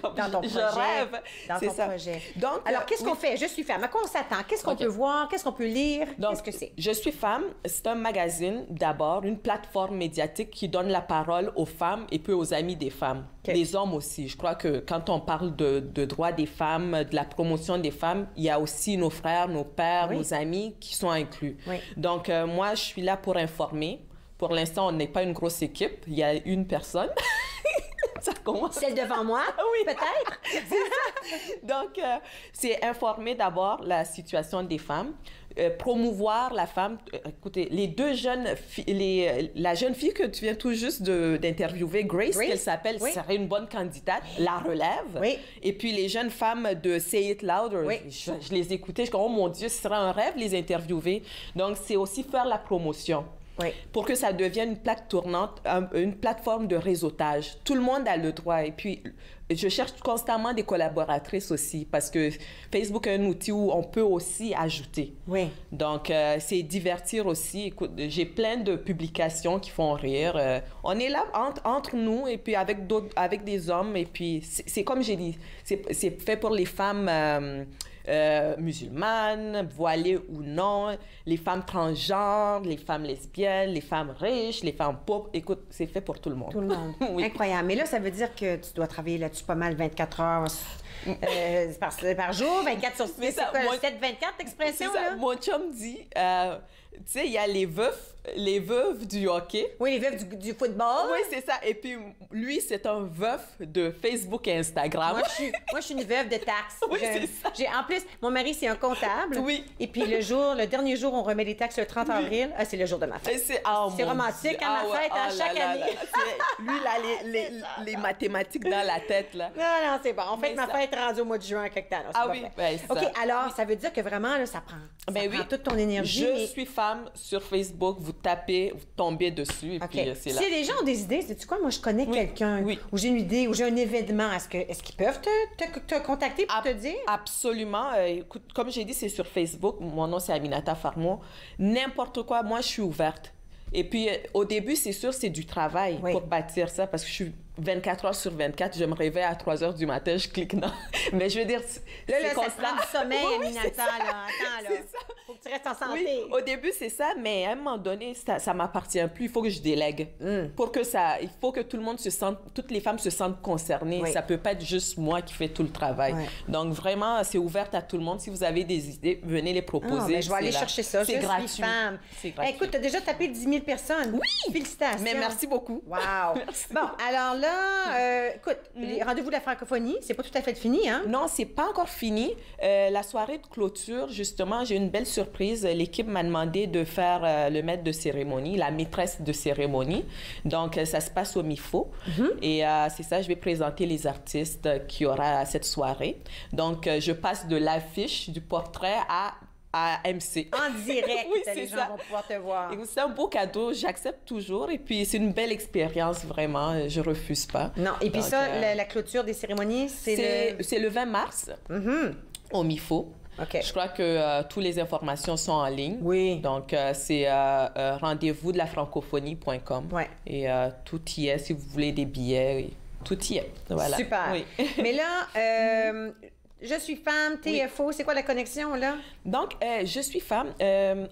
dans ton projet. Je rêve. Dans ton projet. Donc, alors, qu'est-ce qu'on fait? Je suis femme. À quoi on s'attend? Qu'est-ce qu'on peut voir? Qu'est-ce qu'on peut lire? Qu'est-ce que c'est? Je suis femme, c'est un magazine, d'abord, une plateforme médiatique qui donne la parole aux femmes et puis aux amis des femmes. Des hommes aussi. Je crois que quand on parle de droits des femmes, de la promotion des femmes, il y a aussi nos frères, nos pères, nos amis qui sont inclus. Oui. Donc, moi, je suis là pour informer. Pour l'instant, on n'est pas une grosse équipe. Il y a une personne. Ça commence. Celle devant moi? Oui. Peut-être. C'est ça. Donc, c'est informer d'abord la situation des femmes, promouvoir la femme. Écoutez, les 2 jeunes filles, la jeune fille que tu viens tout juste d'interviewer, Grace, qu'elle s'appelle, serait une bonne candidate, la relève. Oui. Et puis les jeunes femmes de Say It Louder, je les écoutais, je dis, oh mon Dieu, ce serait un rêve les interviewer. Donc, c'est aussi faire la promotion. Oui. Pour que ça devienne une plaque tournante, une plateforme de réseautage. Tout le monde a le droit. Et puis, je cherche constamment des collaboratrices aussi, parce que Facebook est un outil où on peut aussi ajouter. Oui. Donc, c'est divertir aussi. Écoute, j'ai plein de publications qui font rire. On est là entre nous et puis avec des hommes. Et puis, c'est comme j'ai dit, c'est fait pour les femmes... musulmanes, voilées ou non, les femmes transgenres, les femmes lesbiennes, les femmes riches, les femmes pauvres. Écoute, c'est fait pour tout le monde. Tout le monde. Oui. Incroyable. Mais là, ça veut dire que tu dois travailler là-dessus pas mal 24 heures par jour, 24 sur 6. C'est quoi, 7-24 expression, là? Mon chum dit, tu sais, il y a les veuves du hockey. Oui, les veuves du football. Oui, c'est ça. Et puis, lui, c'est un veuf de Facebook et Instagram. Moi, je suis une veuve de taxes. Oui, c'est ça. En plus, mon mari, c'est un comptable. Oui. Et puis, le dernier jour, on remet les taxes le 30 avril. Ah, c'est le jour de ma fête. C'est romantique, à ma fête, chaque année. Lui, il a les mathématiques dans la tête, là. Non, c'est bon. On fête ma fête rendue au mois de juin, quelque temps. Oui, ben, OK, alors, ça veut dire que vraiment, là, ça prend toute ton énergie. Je suis femme sur Facebook. Vous tapez, vous tombez dessus, et puis c'est là. Si les gens ont des idées, sais-tu quoi? Moi, je connais quelqu'un, ou j'ai une idée, ou j'ai un événement. Est-ce qu'ils peuvent te contacter pour te dire? Absolument. Écoute, comme j'ai dit, c'est sur Facebook. Mon nom, c'est Aminata Farmo. N'importe quoi, moi, je suis ouverte. Et puis, au début, c'est sûr, c'est du travail pour bâtir ça, parce que je suis 24 heures sur 24, je me réveille à 3 heures du matin, je clique non. Mais je veux dire, c'est constant. Ça prend du sommeil, Aminata, là. Attends, là. Faut que tu restes en santé. Oui, au début, c'est ça, mais à un moment donné, ça m'appartient plus. Il faut que je délègue. Pour que il faut que tout le monde se sente, toutes les femmes se sentent concernées. Ça peut pas être juste moi qui fais tout le travail. Donc, vraiment, c'est ouvert à tout le monde. Si vous avez des idées, venez les proposer. Je vais aller chercher ça. C'est gratuit. C'est gratuit. Écoute, tu as déjà tapé 10 000 personnes. Oui! Félicitations. Mais merci beaucoup. Wow. Bon, alors là, écoute, les rendez-vous de la francophonie, c'est pas tout à fait fini, hein? Non, c'est pas encore fini. La soirée de clôture, justement, j'ai une belle surprise. L'équipe m'a demandé de faire le maître de cérémonie, la maîtresse de cérémonie. Donc, ça se passe au MIFO. Et c'est ça, je vais présenter les artistes qu'il y aura à cette soirée. Donc, je passe de l'affiche, du portrait à MC. En direct, oui, les gens vont pouvoir te voir. C'est un beau cadeau, j'accepte toujours. Et puis, c'est une belle expérience, vraiment. Je refuse pas. Non, et puis donc, ça, la clôture des cérémonies, c'est le 20 mars au MIFO. Okay. Je crois que toutes les informations sont en ligne. Oui. Donc, c'est rendez-vous de la francophonie.com. Ouais. Et tout y est, si vous voulez des billets, tout y est. Voilà. Super. Oui. Mais là, je suis femme, TFO, oui. C'est quoi la connexion, là? Donc, je suis femme.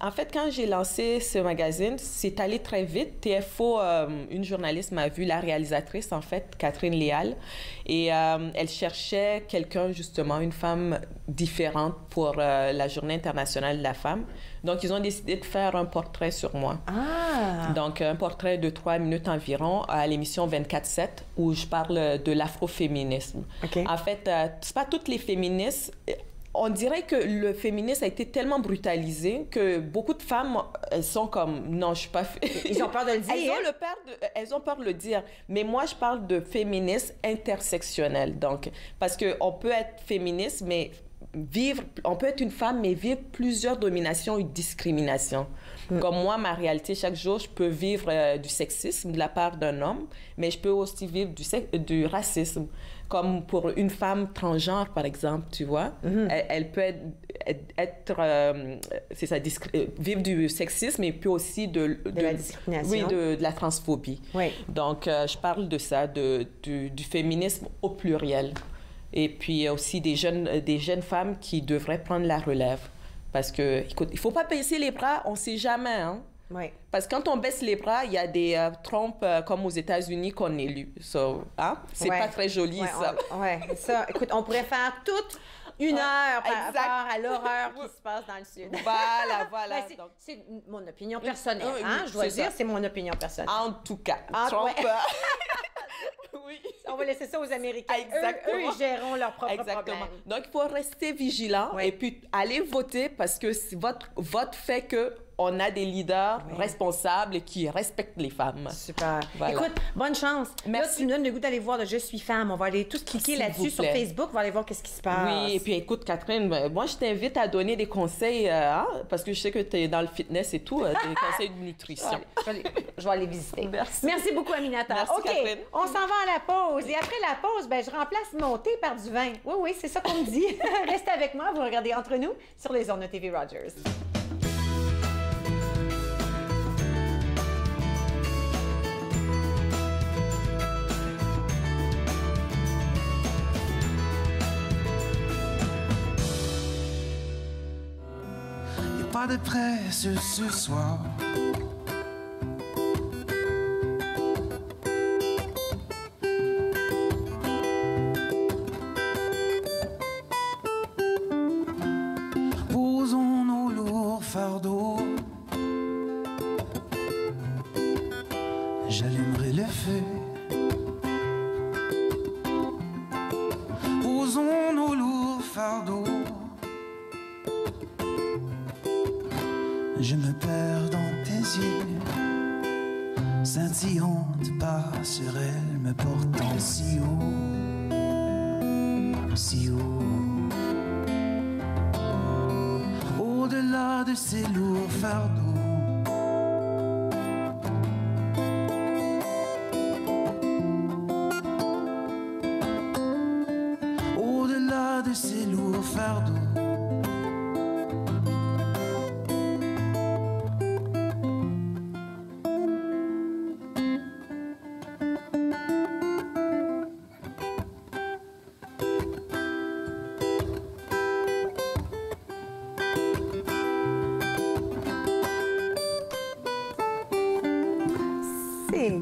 En fait, quand j'ai lancé ce magazine, c'est allé très vite. TFO, une journaliste m'a vu, la réalisatrice, en fait, Catherine Léal, et elle cherchait quelqu'un, justement, une femme différente pour la Journée internationale de la femme. Donc, ils ont décidé de faire un portrait sur moi. Ah! Donc, un portrait de 3 minutes environ à l'émission 24/7 où je parle de l'afroféminisme. Okay. En fait, c'est pas toutes les féministes... On dirait que le féminisme a été tellement brutalisé que beaucoup de femmes, elles sont comme, non, je suis pas... Ils ont peur de le dire. Elles ont peur de le dire. Mais moi, je parle de féminisme intersectionnel. Donc, parce qu'on peut être féministe, mais on peut être une femme, mais vivre plusieurs dominations et discriminations. Comme moi, ma réalité, chaque jour, je peux vivre du sexisme de la part d'un homme, mais je peux aussi vivre du racisme. Comme pour une femme transgenre, par exemple, tu vois. Elle peut vivre du sexisme et puis aussi de la discrimination. Oui, de la transphobie. Oui. Donc, je parle de ça, du féminisme au pluriel. Et puis aussi des jeunes femmes qui devraient prendre la relève. Parce que, écoute, il ne faut pas baisser les bras, on ne sait jamais, hein? Oui. Parce que quand on baisse les bras, il y a des Trump comme aux États-Unis qu'on élu. So, hein? C'est pas très joli, ça. Ça. Écoute, on pourrait faire toute une heure par rapport à l'horreur qui se passe dans le Sud. Voilà. C'est mon opinion personnelle, hein? Je dois dire, c'est mon opinion personnelle. En tout cas, Trump... Oui. On va laisser ça aux Américains. Exactement. Eux, ils géreront leurs propres problèmes. Donc, il faut rester vigilant et puis aller voter parce que votre vote fait qu'on a des leaders responsables qui respectent les femmes. Super. Voilà. Écoute, bonne chance. Merci. Là, tu nous donnes le goût d'aller voir de Je suis femme. On va aller tous cliquer là-dessus sur Facebook. On va aller voir qu'est-ce qui se passe. Oui, et puis écoute, Catherine, moi, je t'invite à donner des conseils, parce que je sais que tu es dans le fitness et tout, des conseils de nutrition. Je vais aller visiter. Merci. Merci beaucoup, Aminata. Merci, OK, Catherine. on s'en va à la pause. Et après la pause, je remplace mon thé par du vin. Oui, c'est ça qu'on me dit. Restez avec moi, vous regardez Entre nous sur les ondes de TV Rogers. Pas de presse ce soir. Posons nos lourds fardeaux. J'allumerai le feu. Posons nos lourds fardeaux. Je me perds dans tes yeux, scintillante passerelle me portant si haut, si haut. Au-delà de ces lourds fardeaux, au-delà de ces lourds fardeaux.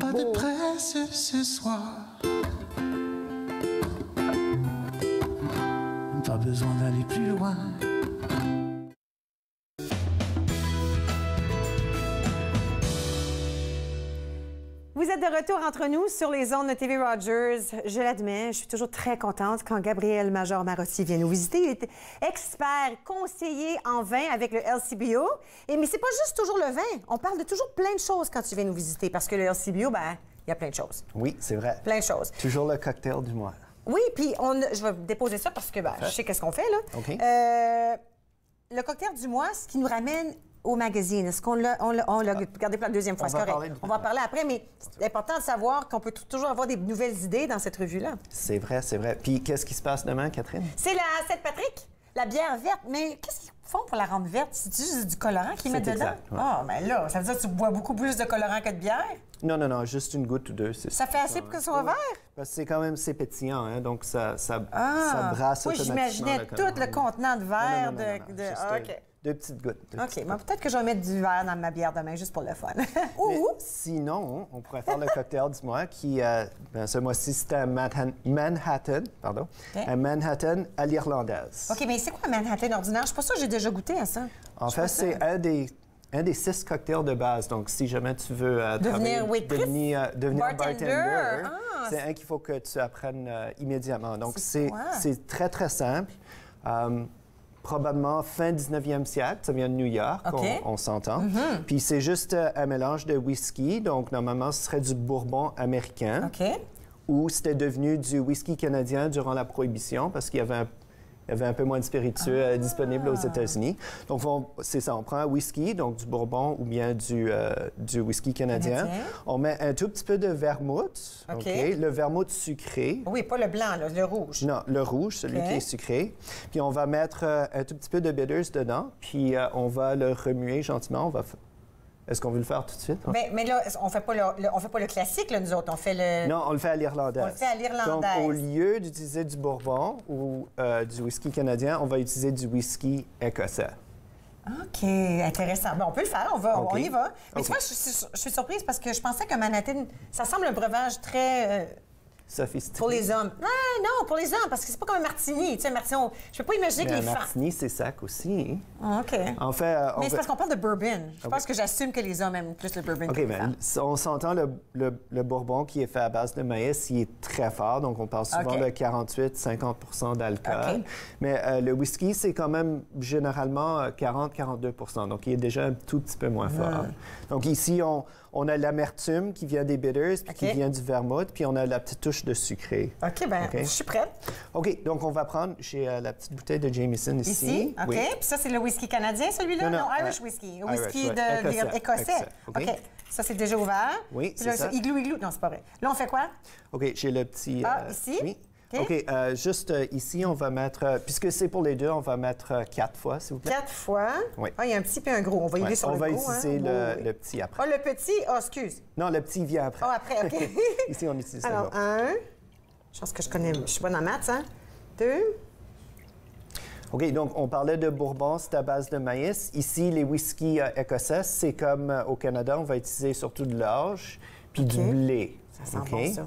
Pas de presse ce soir. Pas besoin d'aller plus loin. Vous êtes êtes de retour entre nous sur les ondes de TV Rogers. Je l'admets, je suis toujours très contente quand Gabriel Major-Marotti vient nous visiter. Il est expert conseiller en vin avec le LCBO. Mais c'est pas juste toujours le vin. On parle de toujours plein de choses quand tu viens nous visiter parce que le LCBO, ben, il y a plein de choses. Oui, c'est vrai. Plein de choses. Toujours le cocktail du mois. Oui, puis je vais déposer ça parce que je sais qu'est-ce qu'on fait, là. OK. Le cocktail du mois, ce qui nous ramène au magazine. Est-ce qu'on l'a regardé pour la deuxième fois? C'est correct. On va en parler après, mais c'est important de savoir qu'on peut toujours avoir des nouvelles idées dans cette revue-là. C'est vrai, c'est vrai. Puis qu'est-ce qui se passe demain, Catherine? C'est la Saint-Patrick, la bière verte. Mais qu'est-ce qu'ils font pour la rendre verte? C'est juste du colorant qu'ils mettent dedans? Ah, mais là, ça veut dire que tu bois beaucoup plus de colorant que de bière? Non, juste une goutte ou deux. Ça fait assez pour que ce soit vert? Parce que c'est quand même, c'est pétillant, hein, donc ça brasse oui, automatiquement. J'imaginais tout le contenant de verre. OK. Deux petites gouttes. OK, mais peut-être que je vais mettre du verre dans ma bière demain, juste pour le fun. Sinon, on pourrait faire le cocktail du mois qui, ce mois-ci, c'était un Manhattan, pardon, un Manhattan à l'irlandaise. OK, mais c'est quoi un Manhattan ordinaire? Je suis pas sûre que j'ai déjà goûté à ça. En fait, c'est un des 6 cocktails de base. Donc, si jamais tu veux devenir bartender, c'est un qu'il faut que tu apprennes immédiatement. Donc, c'est très, très simple. Probablement fin 19e siècle, ça vient de New York, on s'entend. Puis c'est juste un mélange de whisky, donc normalement ce serait du bourbon américain. Ou c'était devenu du whisky canadien durant la Prohibition parce qu'il y avait un peu moins de spiritueux disponible aux États-Unis. Donc, c'est ça, on prend un whisky, donc du bourbon ou bien du whisky canadien. On met un tout petit peu de vermouth, le vermouth sucré. Oui, pas le blanc, là, le rouge. Non, le rouge, celui qui est sucré. Puis on va mettre un tout petit peu de bitters dedans, puis on va le remuer gentiment. Est-ce qu'on veut le faire tout de suite? Mais là, on fait pas le classique, là, nous autres. On fait le... Non, on le fait à l'irlandaise. On le fait à l'irlandaise. Donc, au lieu d'utiliser du bourbon ou du whisky canadien, on va utiliser du whisky écossais. OK, intéressant. Bon, on peut le faire, on y va. Mais tu vois, je suis surprise parce que je pensais que Manhattan, ça semble un breuvage très... sophistiqué. Pour les hommes. Ah, non, pour les hommes, parce que c'est pas comme un martini. Tu sais, un martini, je peux pas imaginer que les femmes... Un martini, c'est sac aussi. Ah, OK. En fait... mais c'est parce qu'on parle de bourbon. Je pense que j'assume que les hommes aiment plus le bourbon que les femmes. On s'entend, le bourbon qui est fait à base de maïs, il est très fort. Donc, on parle souvent de 48-50 d'alcool. Mais le whisky, c'est quand même généralement 40-42 Donc, il est déjà un tout petit peu moins fort. Donc, ici, on a l'amertume qui vient des bitters, puis qui vient du vermouth, puis on a la petite touche de sucré. OK, bien, je suis prête. OK, donc on va prendre, j'ai la petite bouteille de Jameson ici. Ici, OK. Puis ça, c'est le whisky canadien, celui-là? Non, Irish whisky. Whisky écossais. OK. Ça, c'est déjà ouvert. Oui, c'est ça. Igloo. Non, c'est pas vrai. Là, on fait quoi? OK, j'ai le petit... ici? Oui. OK, juste ici, on va mettre, puisque c'est pour les deux, on va mettre 4 fois, s'il vous plaît. 4 fois? Oui. Ah, il y a un petit puis un gros. On va y aller sur le gros. On va utiliser le petit après. Ah, le petit? Ah, excuse. Non, le petit vient après. Ah, après, OK. Ici, on utilise le gros. Alors, 1. Je pense que je suis bonne en maths, hein? 2. OK, donc on parlait de bourbon, c'est à base de maïs. Ici, les whiskies écossais, c'est comme au Canada, on va utiliser surtout de l'orge puis du blé. Ça sent bon, ça.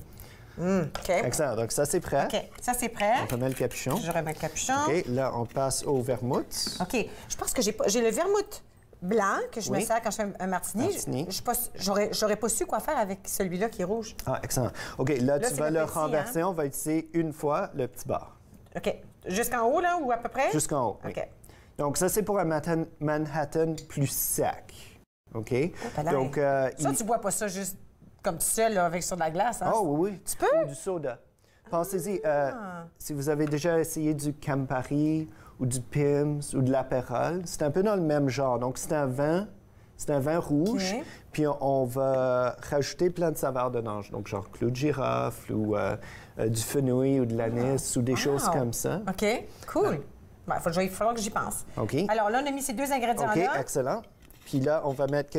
OK. Excellent. Donc, ça, c'est prêt. OK. Ça, c'est prêt. On remet le capuchon. Je remets le capuchon. OK. Là, on passe au vermouth. OK. Je pense que j'ai le vermouth blanc que je me sers quand je fais un martini. J'aurais pas su quoi faire avec celui-là qui est rouge. Ah, excellent. OK. Là tu vas le renverser. On va utiliser une fois le petit bar. OK. Jusqu'en haut, là, ou à peu près? Jusqu'en haut, oui. OK. Donc, ça, c'est pour un Manhattan plus sec. OK? Donc, ça, tu bois pas ça juste comme tout seul, là, avec sur de la glace, hein? Oh, oui. Tu peux? Ou du soda. Pensez-y, si vous avez déjà essayé du Campari ou du Pimm's ou de l'Aperol, c'est un peu dans le même genre. Donc, c'est un vin rouge, puis on va rajouter plein de saveurs dedans. Donc, genre clou de girofle ou du fenouil ou de l'anis ou des choses comme ça. OK, cool. Il va falloir que j'y pense. OK. Alors là, on a mis ces 2 ingrédients-là. OK, excellent. Puis là, on va mettre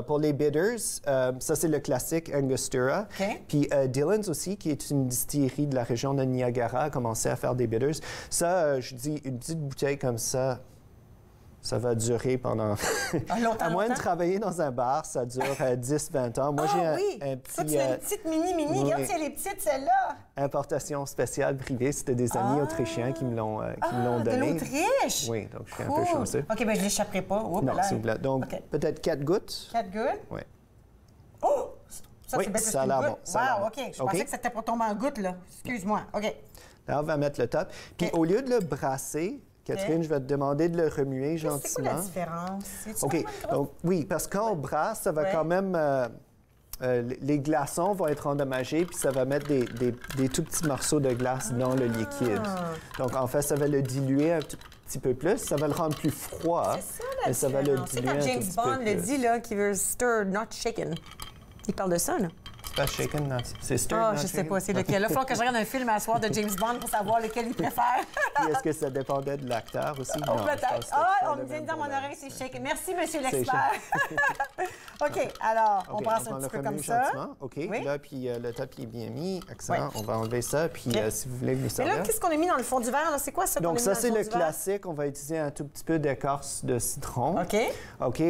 pour les bitters, ça c'est le classique Angostura. Puis Dillon's aussi, qui est une distillerie de la région de Niagara, a commencé à faire des bitters. Ça, je dis, une petite bouteille comme ça va durer pendant... longtemps, à moins de travailler dans un bar, ça dure 10-20 ans. Moi, j'ai un petit... Toi, tu as une petite mini. Regarde, c'est les petites, celles-là. Importation spéciale privée. C'était des amis autrichiens qui me l'ont donné. De l'Autriche? Oui, donc je suis un peu chanceux. OK, bien, je l'échapperai pas. Non, s'il vous plaît. Donc, peut-être 4 gouttes. 4 gouttes? Oui. Oh! Ça, oui, c'est ça a l'air bon. Wow, OK. Je pensais que c'était pour tomber en goutte, là. Excuse-moi. OK. Là, on va mettre le top. Puis au lieu de le brasser, Catherine, je vais te demander de le remuer gentiment. C'est quoi la différence? OK. Donc, oui, parce que quand on brasse, ça va quand même... les glaçons vont être endommagés, puis ça va mettre des tout petits morceaux de glace dans le liquide. Donc, en fait, ça va le diluer un petit peu plus. Ça va le rendre plus froid. C'est ça, ça va le diluer c'est quand James Bond le dit, là, qui veut stir, not shaken. Il parle de ça, là. C'est pas shaken, non. C'est stir, not not je shaken. sais pas, c'est lequel. Là, il faut que je regarde un film à soir de James Bond pour savoir lequel il préfère. Puis est-ce que ça dépendait de l'acteur aussi? Oh, peut-être. On me dit dans mon oreille, c'est shaken. Merci, monsieur l'expert. OK, alors, on brasse un petit peu comme ça. OK, là, puis le top qui est bien mis. Accent, on va enlever ça. Puis si vous voulez vous servir. Mais là, qu'est-ce qu'on a mis dans le fond du verre? C'est quoi ça qu'on a mis dans le fond du verre? Donc, ça, c'est le classique. On va utiliser un tout petit peu d'écorce de citron. OK. OK.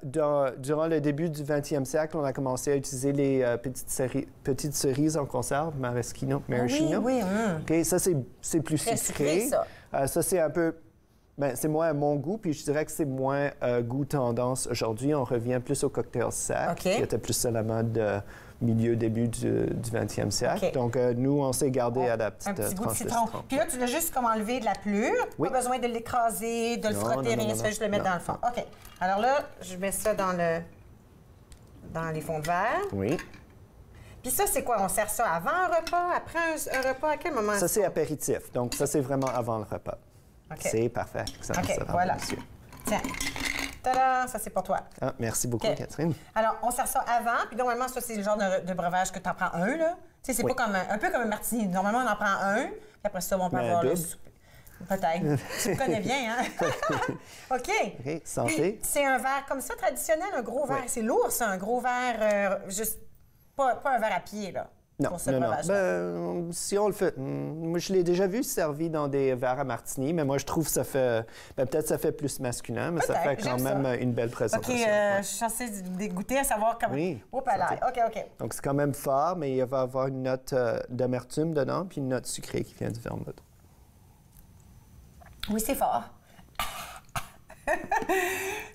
Durant le début du 20e siècle, on a commencé à utiliser les petites cerises en conserve, maraschino. Oui. OK, ça, c'est plus sucré. Ça, c'est un peu... Ben, c'est moins à mon goût, puis je dirais que c'est moins goût tendance aujourd'hui. On revient plus au cocktail sec, qui était plus à la mode début du 20e siècle. Donc, nous, on s'est gardé à la petite tranche de citron. Puis là, tu l'as juste comme enlevé de la pelure. Pas besoin de l'écraser, de le frotter, rien. Tu fais juste le mettre dans le fond. OK. Alors là, je mets ça dans les fonds de verre. Oui. Puis ça, c'est quoi? On sert ça avant un repas, après un repas? À quel moment? Ça, c'est apéritif. Donc, ça, c'est vraiment avant le repas. Okay. C'est parfait. OK, voilà. Tiens. Tada! Ça, c'est pour toi. Ah, merci beaucoup, Catherine. Alors, on sert ça avant, puis normalement, ça, c'est le genre de breuvage que tu en prends un, là. Tu sais, c'est pas comme un peu comme un martini. Normalement, on en prend un, puis après ça, on peut avoir le souper. Peut-être. Tu me connais bien, hein? OK. OK, santé. C'est un verre comme ça, traditionnel, un gros verre. C'est lourd, ça, un gros verre, juste pas un verre à pied, là. Non, Ben, si on le fait... Moi, je l'ai déjà vu servi dans des verres à martini, mais moi, je trouve que ça fait... peut-être ça fait plus masculin, mais ça fait quand même une belle présentation. OK, je suis censée dégoûter à savoir comment... Oui. Oh, palais. OK. Donc, c'est quand même fort, mais il va y avoir une note d'amertume dedans, puis une note sucrée qui vient du vermouth. Oui, c'est fort.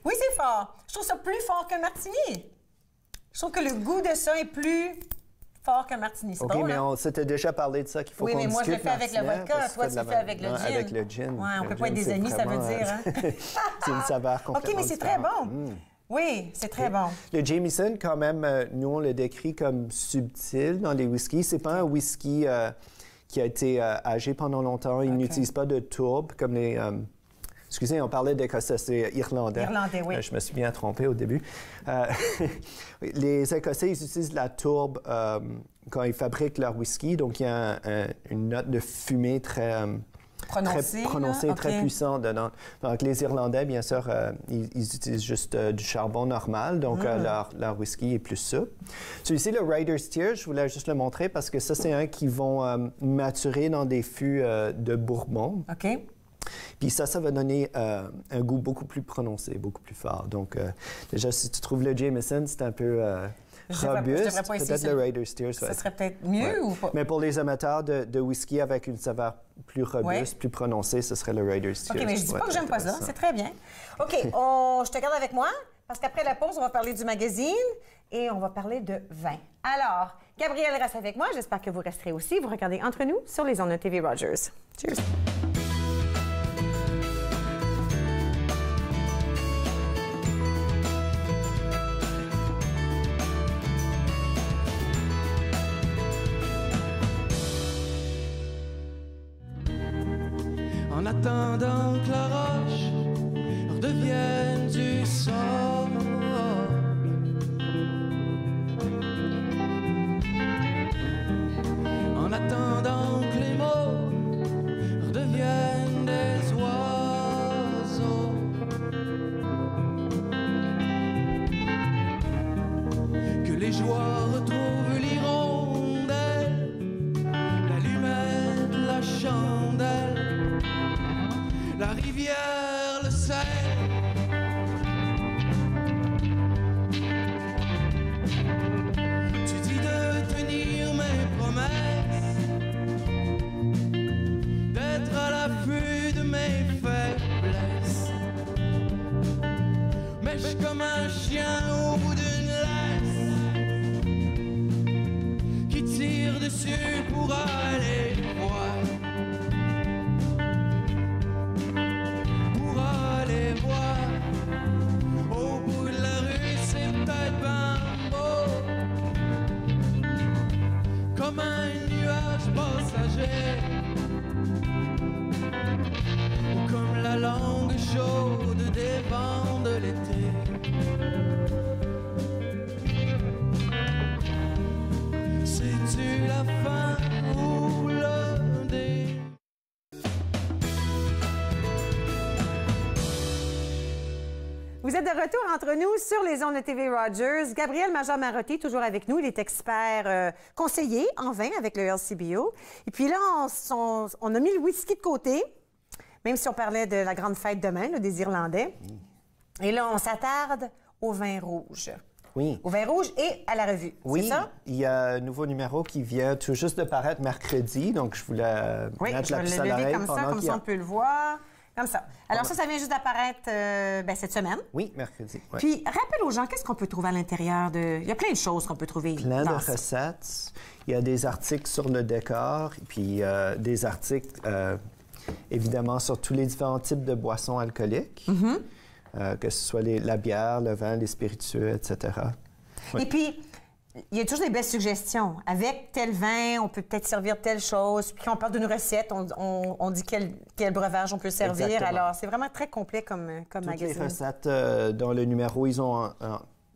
Oui, c'est fort. Je trouve ça plus fort qu'un martini. Je trouve que le goût de ça est plus... fort qu'un martini. C'est bon, mais on s'était déjà parlé de ça qu'il faut qu'on discute. Oui, mais moi, je le fais avec le vodka. Toi, tu le fais avec le gin. Avec le gin. Oui, on ne peut pas être des amis, ça veut dire. Hein? C'est une saveur complètement OK, mais c'est très bon. Oui, c'est très bon. Le Jameson, quand même, nous, on le décrit comme subtil dans les whiskies. C'est pas un whisky qui a été âgé pendant longtemps. Il n'utilise pas de tourbe comme les... Excusez, on parlait d'Écossais, c'est irlandais. Irlandais, oui. Je me suis bien trompé au début. Les Écossais, ils utilisent la tourbe quand ils fabriquent leur whisky. Donc, il y a une note de fumée très prononcée, très puissante dedans. Donc, les Irlandais, bien sûr, ils utilisent juste du charbon normal. Donc, leur whisky est plus souple. Celui-ci, le Writer's Tear, je voulais juste le montrer parce que ça, c'est un qui vont maturer dans des fûts de Bourbon. OK. Puis ça va donner un goût beaucoup plus prononcé, beaucoup plus fort. Donc, déjà, si tu trouves le Jameson, c'est un peu robuste. Peut-être le Writer's Tear. Ça serait peut-être mieux ou pas? Mais pour les amateurs de whisky avec une saveur plus robuste, plus prononcée, ce serait le Writer's Tear. OK, mais je dis pas que j'aime pas ça. C'est très bien. OK, je te garde avec moi parce qu'après la pause, on va parler du magazine et on va parler de vin. Alors, Gabrielle reste avec moi. J'espère que vous resterez aussi. Vous regardez Entre nous sur les ondes de TV Rogers. Cheers! En attendant que la roche redevienne du sol. En attendant que les mots redeviennent des oiseaux. Que les joies retrouvent l'hirondelle, l'allumette, la chandelle. La rivière le sait. Tu dis de tenir mes promesses, d'être à l'affût de mes faiblesses. Mais je suis comme un chien au bout d'une laisse. Vous êtes de retour entre nous sur les ondes de TV Rogers. Gabriel Major-Marotti, toujours avec nous. Il est expert conseiller en vin avec le LCBO. Et puis là, on a mis le whisky de côté, même si on parlait de la grande fête demain, là, des Irlandais. Et là, on s'attarde au vin rouge. Oui. Au vin rouge et à la revue. Oui, c'est ça? Il y a un nouveau numéro qui vient tout juste de paraître mercredi, donc je voulais mettre la puce à l'oreille pendant comme ça, on peut le voir. Comme ça. Alors ça vient juste d'apparaître cette semaine. Oui, mercredi. Ouais. Puis, rappelle aux gens, qu'est-ce qu'on peut trouver à l'intérieur de... Il y a plein de choses qu'on peut trouver. Plein de recettes. Il y a des articles sur le décor, et puis des articles, évidemment, sur tous les différents types de boissons alcooliques, que ce soit la bière, le vin, les spiritueux, etc. Oui. Et puis, il y a toujours des belles suggestions. Avec tel vin, on peut peut-être servir telle chose. Puis on parle d'une recette, on dit quel breuvage on peut servir. Exactement. Alors, c'est vraiment très complet comme magazine. Toutes les recettes dans le numéro, ils ont...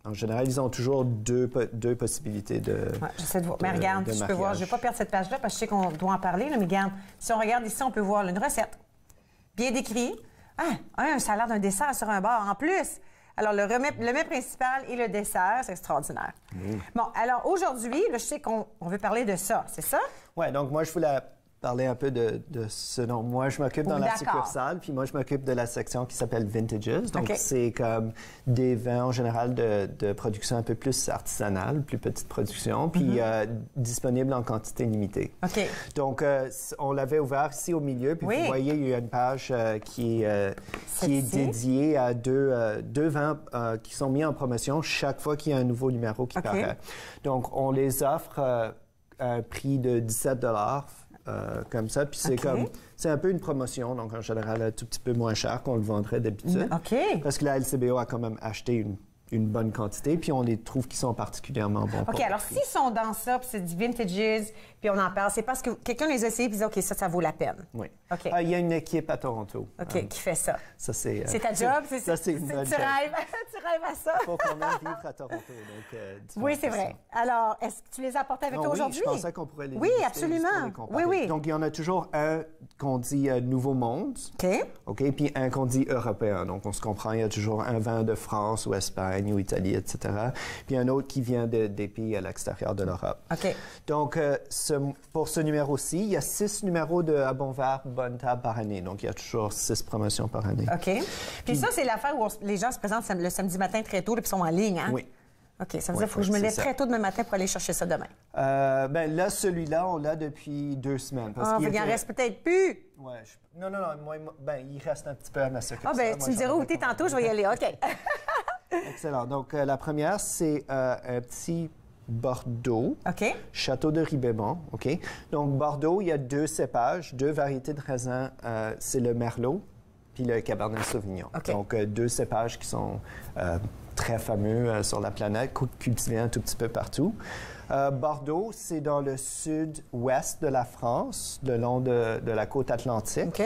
En général, ils ont toujours deux possibilités de... Ouais, j'essaie de voir. Mais regarde, je peux voir. Je ne vais pas perdre cette page-là parce que je sais qu'on doit en parler. Là, mais regarde, si on regarde ici, on peut voir une recette. Bien décrit. Un salade, un dessert sur un bar en plus. Alors, le mets principal et le dessert, c'est extraordinaire. Bon, alors aujourd'hui, là, je sais qu'on veut parler de ça, c'est ça? Oui, donc moi, je voulais parler un peu de ce dont moi, je m'occupe dans la succursale, puis moi, je m'occupe de la section qui s'appelle Vintages. Donc, c'est comme des vins en général de production un peu plus artisanale, plus petite production, puis disponible en quantité limitée. Donc, on l'avait ouvert ici au milieu, puis vous voyez, il y a une page qui est dédiée à deux vins qui sont mis en promotion chaque fois qu'il y a un nouveau numéro qui paraît. Donc, on les offre à un prix de 17 $. Comme ça. Puis c'est un peu une promotion, donc en général un tout petit peu moins cher qu'on le vendrait d'habitude. Parce que la LCBO a quand même acheté une bonne quantité, puis on les trouve qui sont particulièrement bons. OK, alors s'ils sont dans ça, puis c'est du vintages, puis on en parle, c'est parce que quelqu'un les a essayés, puis dit, OK, ça vaut la peine. Oui. Il y a une équipe à Toronto. Qui fait ça. Ça, c'est ta job? Ça, c'est une bonne job. Tu rêves à ça? Il faut quand même vivre à Toronto. Donc, oui, c'est vrai. Alors, est-ce que tu les as apportés avec toi aujourd'hui? Oui, je pensais qu'on pourrait les Oui, absolument. Oui. Donc, il y en a toujours un qu'on dit Nouveau Monde. OK, puis un qu'on dit Européen. Donc, on se comprend, il y a toujours un vin de France ou Espagne ou Italie, etc. Puis un autre qui vient des pays à l'extérieur de l'Europe. Donc, pour ce numéro-ci, il y a 6 numéros de À bon verre, bonne table par année. Donc, il y a toujours 6 promotions par année. Puis ça, c'est l'affaire où les gens se présentent le samedi matin très tôt, puis sont en ligne, hein? Oui. OK, ça veut dire qu'il faut que je me lève très tôt demain matin pour aller chercher ça demain. Là, celui-là, on l'a depuis 2 semaines. Il en reste peut-être plus. Ouais, non, il reste un petit peu à ma succursale. Tu me diras où t'es tantôt, je vais y aller. OK. Excellent. Donc, la première, c'est un petit Bordeaux. Château de Ribémont. Donc, Bordeaux, il y a 2 cépages, 2 variétés de raisins. C'est le Merlot puis le Cabernet Sauvignon. Donc, 2 cépages qui sont très fameux sur la planète, cultivés un tout petit peu partout. Bordeaux, c'est dans le sud-ouest de la France, le long de la côte atlantique.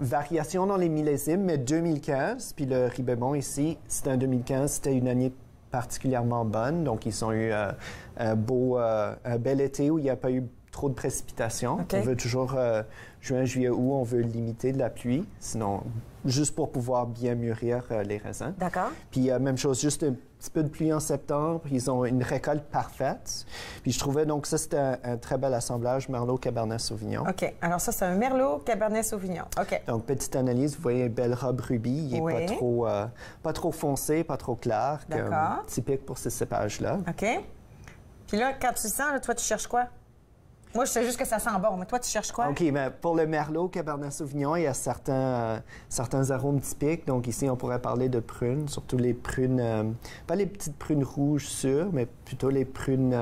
Variation dans les millésimes, mais 2015, puis le Ribémont ici, c'était en 2015, c'était une année particulièrement bonne. Donc, ils ont eu un bel été où il n'y a pas eu trop de précipitations. On veut toujours, juin, juillet, août, on veut limiter de la pluie, sinon, juste pour pouvoir bien mûrir les raisins. Puis, même chose, juste un petit peu de pluie en septembre. Ils ont une récolte parfaite. Puis, je trouvais, donc, ça, c'était un très bel assemblage Merlot-Cabernet Sauvignon. Alors, ça, c'est un Merlot-Cabernet Sauvignon. Donc, petite analyse, vous voyez une belle robe rubis. Il n'est pas trop foncé, pas trop clair, typique pour ces cépages-là. Puis là, quand tu sens, là, toi, tu cherches quoi? Moi, je sais juste que ça sent bon, mais toi, tu cherches quoi? OK, mais pour le Merlot, Cabernet Sauvignon, il y a certains arômes typiques. Donc ici, on pourrait parler de prunes, surtout les prunes, pas les petites prunes rouges sûres, mais plutôt les prunes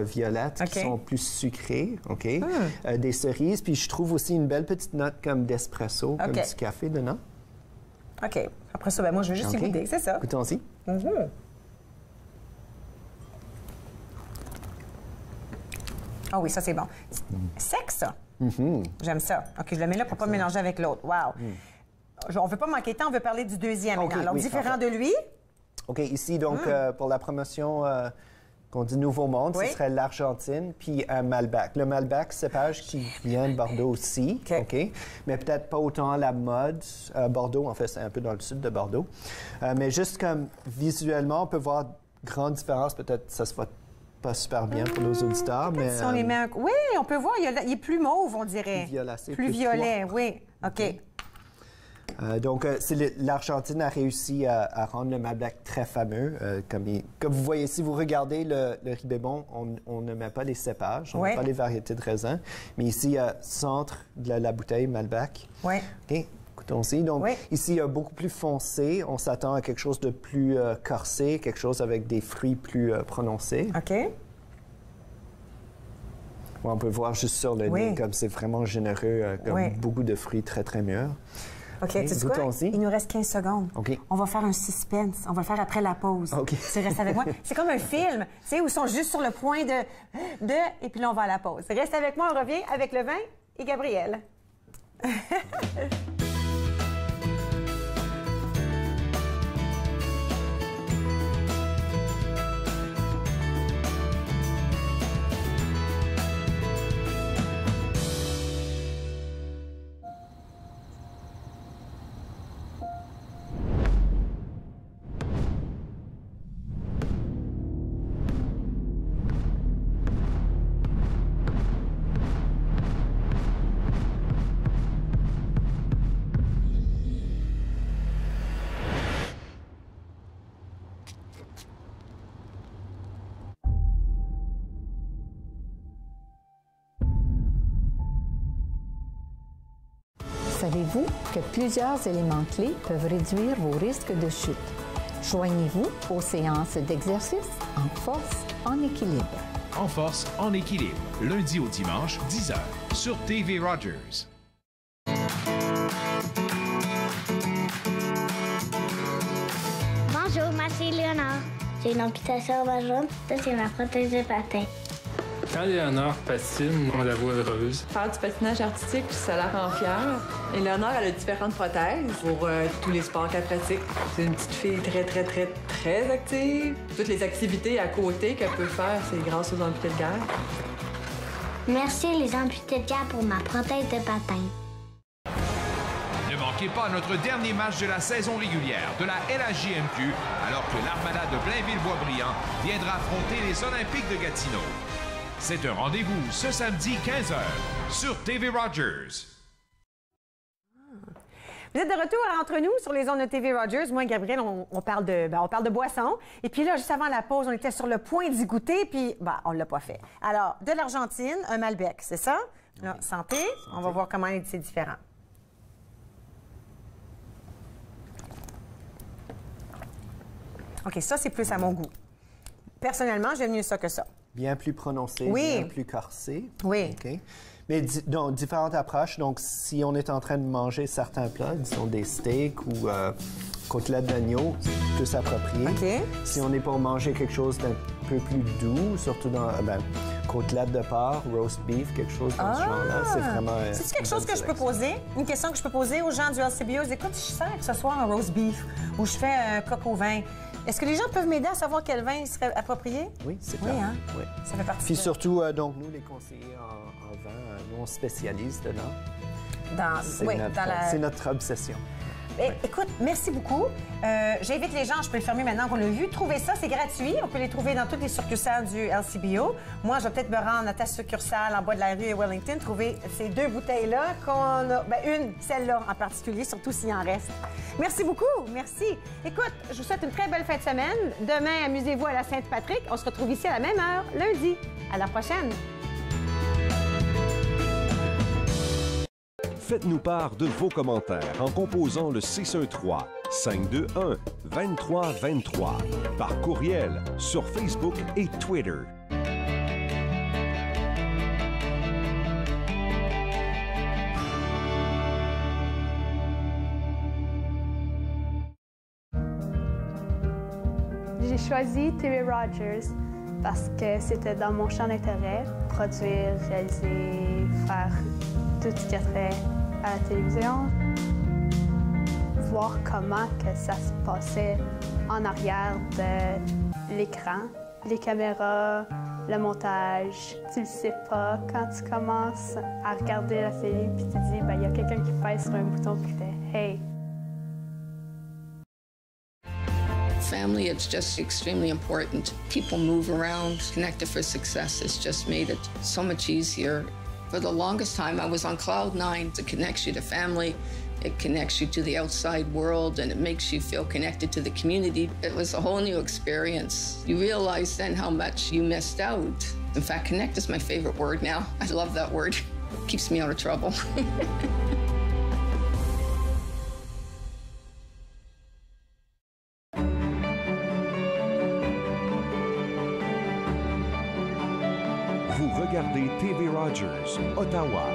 violettes qui sont plus sucrées, des cerises. Puis je trouve aussi une belle petite note comme d'espresso, comme du café dedans. OK. Après ça, moi, je vais juste y goûter, c'est ça. Goûtons-y. Ah oui, ça, c'est bon. Sec, ça. J'aime ça. OK, je le mets là pour ne pas mélanger avec l'autre. Wow. On ne veut pas manquer de temps, on veut parler du deuxième maintenant. Alors, différent de lui. OK, ici, donc, pour la promotion qu'on dit Nouveau Monde, Oui. ce serait l'Argentine, puis un Malbec. Le Malbec, cépage qui vient de Bordeaux aussi, OK? Mais peut-être pas autant à la mode. Bordeaux, en fait, c'est un peu dans le sud de Bordeaux. Mais juste comme visuellement, on peut voir grande différence. Peut-être ça se voit pas super bien pour nos auditeurs, mais... Si on les met oui, on peut voir, il est plus mauve, on dirait. Plus violacé, plus violet, froid. oui. OK. Donc, l'Argentine a réussi à rendre le Malbec très fameux. Comme vous voyez, si vous regardez le ribébon, on ne met pas les cépages, on ne met pas les variétés de raisins. Mais ici, centre de la bouteille Malbec. Oui. OK. Écoutons-y. Donc, ici, beaucoup plus foncé. On s'attend à quelque chose de plus corsé, quelque chose avec des fruits plus prononcés. OK. Ouais, on peut voir juste sur le nez, comme c'est vraiment généreux, comme beaucoup de fruits très, très mûrs. OK, tu sais quoi? Il nous reste 15 secondes. OK. On va faire un suspense. On va le faire après la pause. OK. Tu restes avec moi. C'est comme un film, tu sais, où ils sont juste sur le point et puis là, on va à la pause. Reste avec moi, on revient avec le vin et Gabrielle. Savez-vous que plusieurs éléments clés peuvent réduire vos risques de chute? Joignez-vous aux séances d'exercice en force, en équilibre. En force, en équilibre, lundi au dimanche, 10h, sur TV Rogers. Bonjour, moi c'est Léonard. J'ai une amputation en bas jaune, ça c'est ma prothèse de patin. Quand Léonard patine, on la voit heureuse. Faire du patinage artistique, ça la rend fière. Et Léonard, elle a différentes prothèses pour tous les sports qu'elle pratique. C'est une petite fille très, très, très, très active. Toutes les activités à côté qu'elle peut faire, c'est grâce aux amputés de guerre. Merci les amputés de guerre pour ma prothèse de patin. Ne manquez pas notre dernier match de la saison régulière de la LHJMQ, alors que l'Armada de Blainville-Boisbriand viendra affronter les Olympiques de Gatineau. C'est un rendez-vous ce samedi 15h sur TV Rogers. Vous êtes de retour entre nous sur les ondes de TV Rogers. Moi et Gabriel, on parle de boissons. Et puis là, juste avant la pause, on était sur le point d'y goûter, puis on ne l'a pas fait. Alors, de l'Argentine, un Malbec, c'est ça? Là, santé. On va voir comment c'est différent. OK, ça, c'est plus à mon goût. Personnellement, j'aime mieux ça que ça. Bien plus prononcé, oui. Bien plus corsé. Oui. OK. Mais donc, différentes approches. Donc, si on est en train de manger certains plats, disons des steaks ou côtelettes d'agneau, c'est plus approprié. OK. Si on est pour manger quelque chose d'un peu plus doux, surtout dans côtelettes de porc, roast beef, quelque chose dans ce genre-là, c'est vraiment... C'est quelque chose que je peux poser? Une question que je peux poser aux gens du LCBO? Écoute, je sers ce soir un roast beef ou je fais un coq au vin. Est-ce que les gens peuvent m'aider à savoir quel vin serait approprié? Oui, c'est clair. Oui, hein? Oui. Ça fait partie Puis surtout, donc, nous, les conseillers en vin, nous, on spécialise dedans. C'est notre obsession. Écoute, merci beaucoup. J'invite les gens, je peux le fermer maintenant qu'on l'a vu. Trouvez ça, c'est gratuit. On peut les trouver dans toutes les succursales du LCBO. Moi, je vais peut-être me rendre à ta succursale en bas de la rue à Wellington, trouver ces deux bouteilles-là qu'on a. Celle-là en particulier, surtout s'il en reste. Merci beaucoup. Merci. Écoute, je vous souhaite une très belle fin de semaine. Demain, amusez-vous à la Sainte-Patrick. On se retrouve ici à la même heure, lundi. À la prochaine. Faites-nous part de vos commentaires en composant le 613-521-2323 par courriel sur Facebook et Twitter. J'ai choisi TV Rogers parce que c'était dans mon champ d'intérêt, produire, réaliser, faire tout ce qui a trait à la télévision, voir comment que ça se passait en arrière de l'écran les caméras, le montage. Tu le sais pas quand tu commences à regarder la série puis tu dis, il y a quelqu'un qui pèse sur un bouton qui fait « Hey ». Family, it's just extremely important. People move around. Connected for Success has just made it so much easier. For the longest time, I was on cloud nine. It connects you to family, it connects you to the outside world, and it makes you feel connected to the community. It was a whole new experience. You realize then how much you missed out. In fact, connect is my favorite word now. I love that word. It keeps me out of trouble. Vous regardez TV Rogers, Ottawa.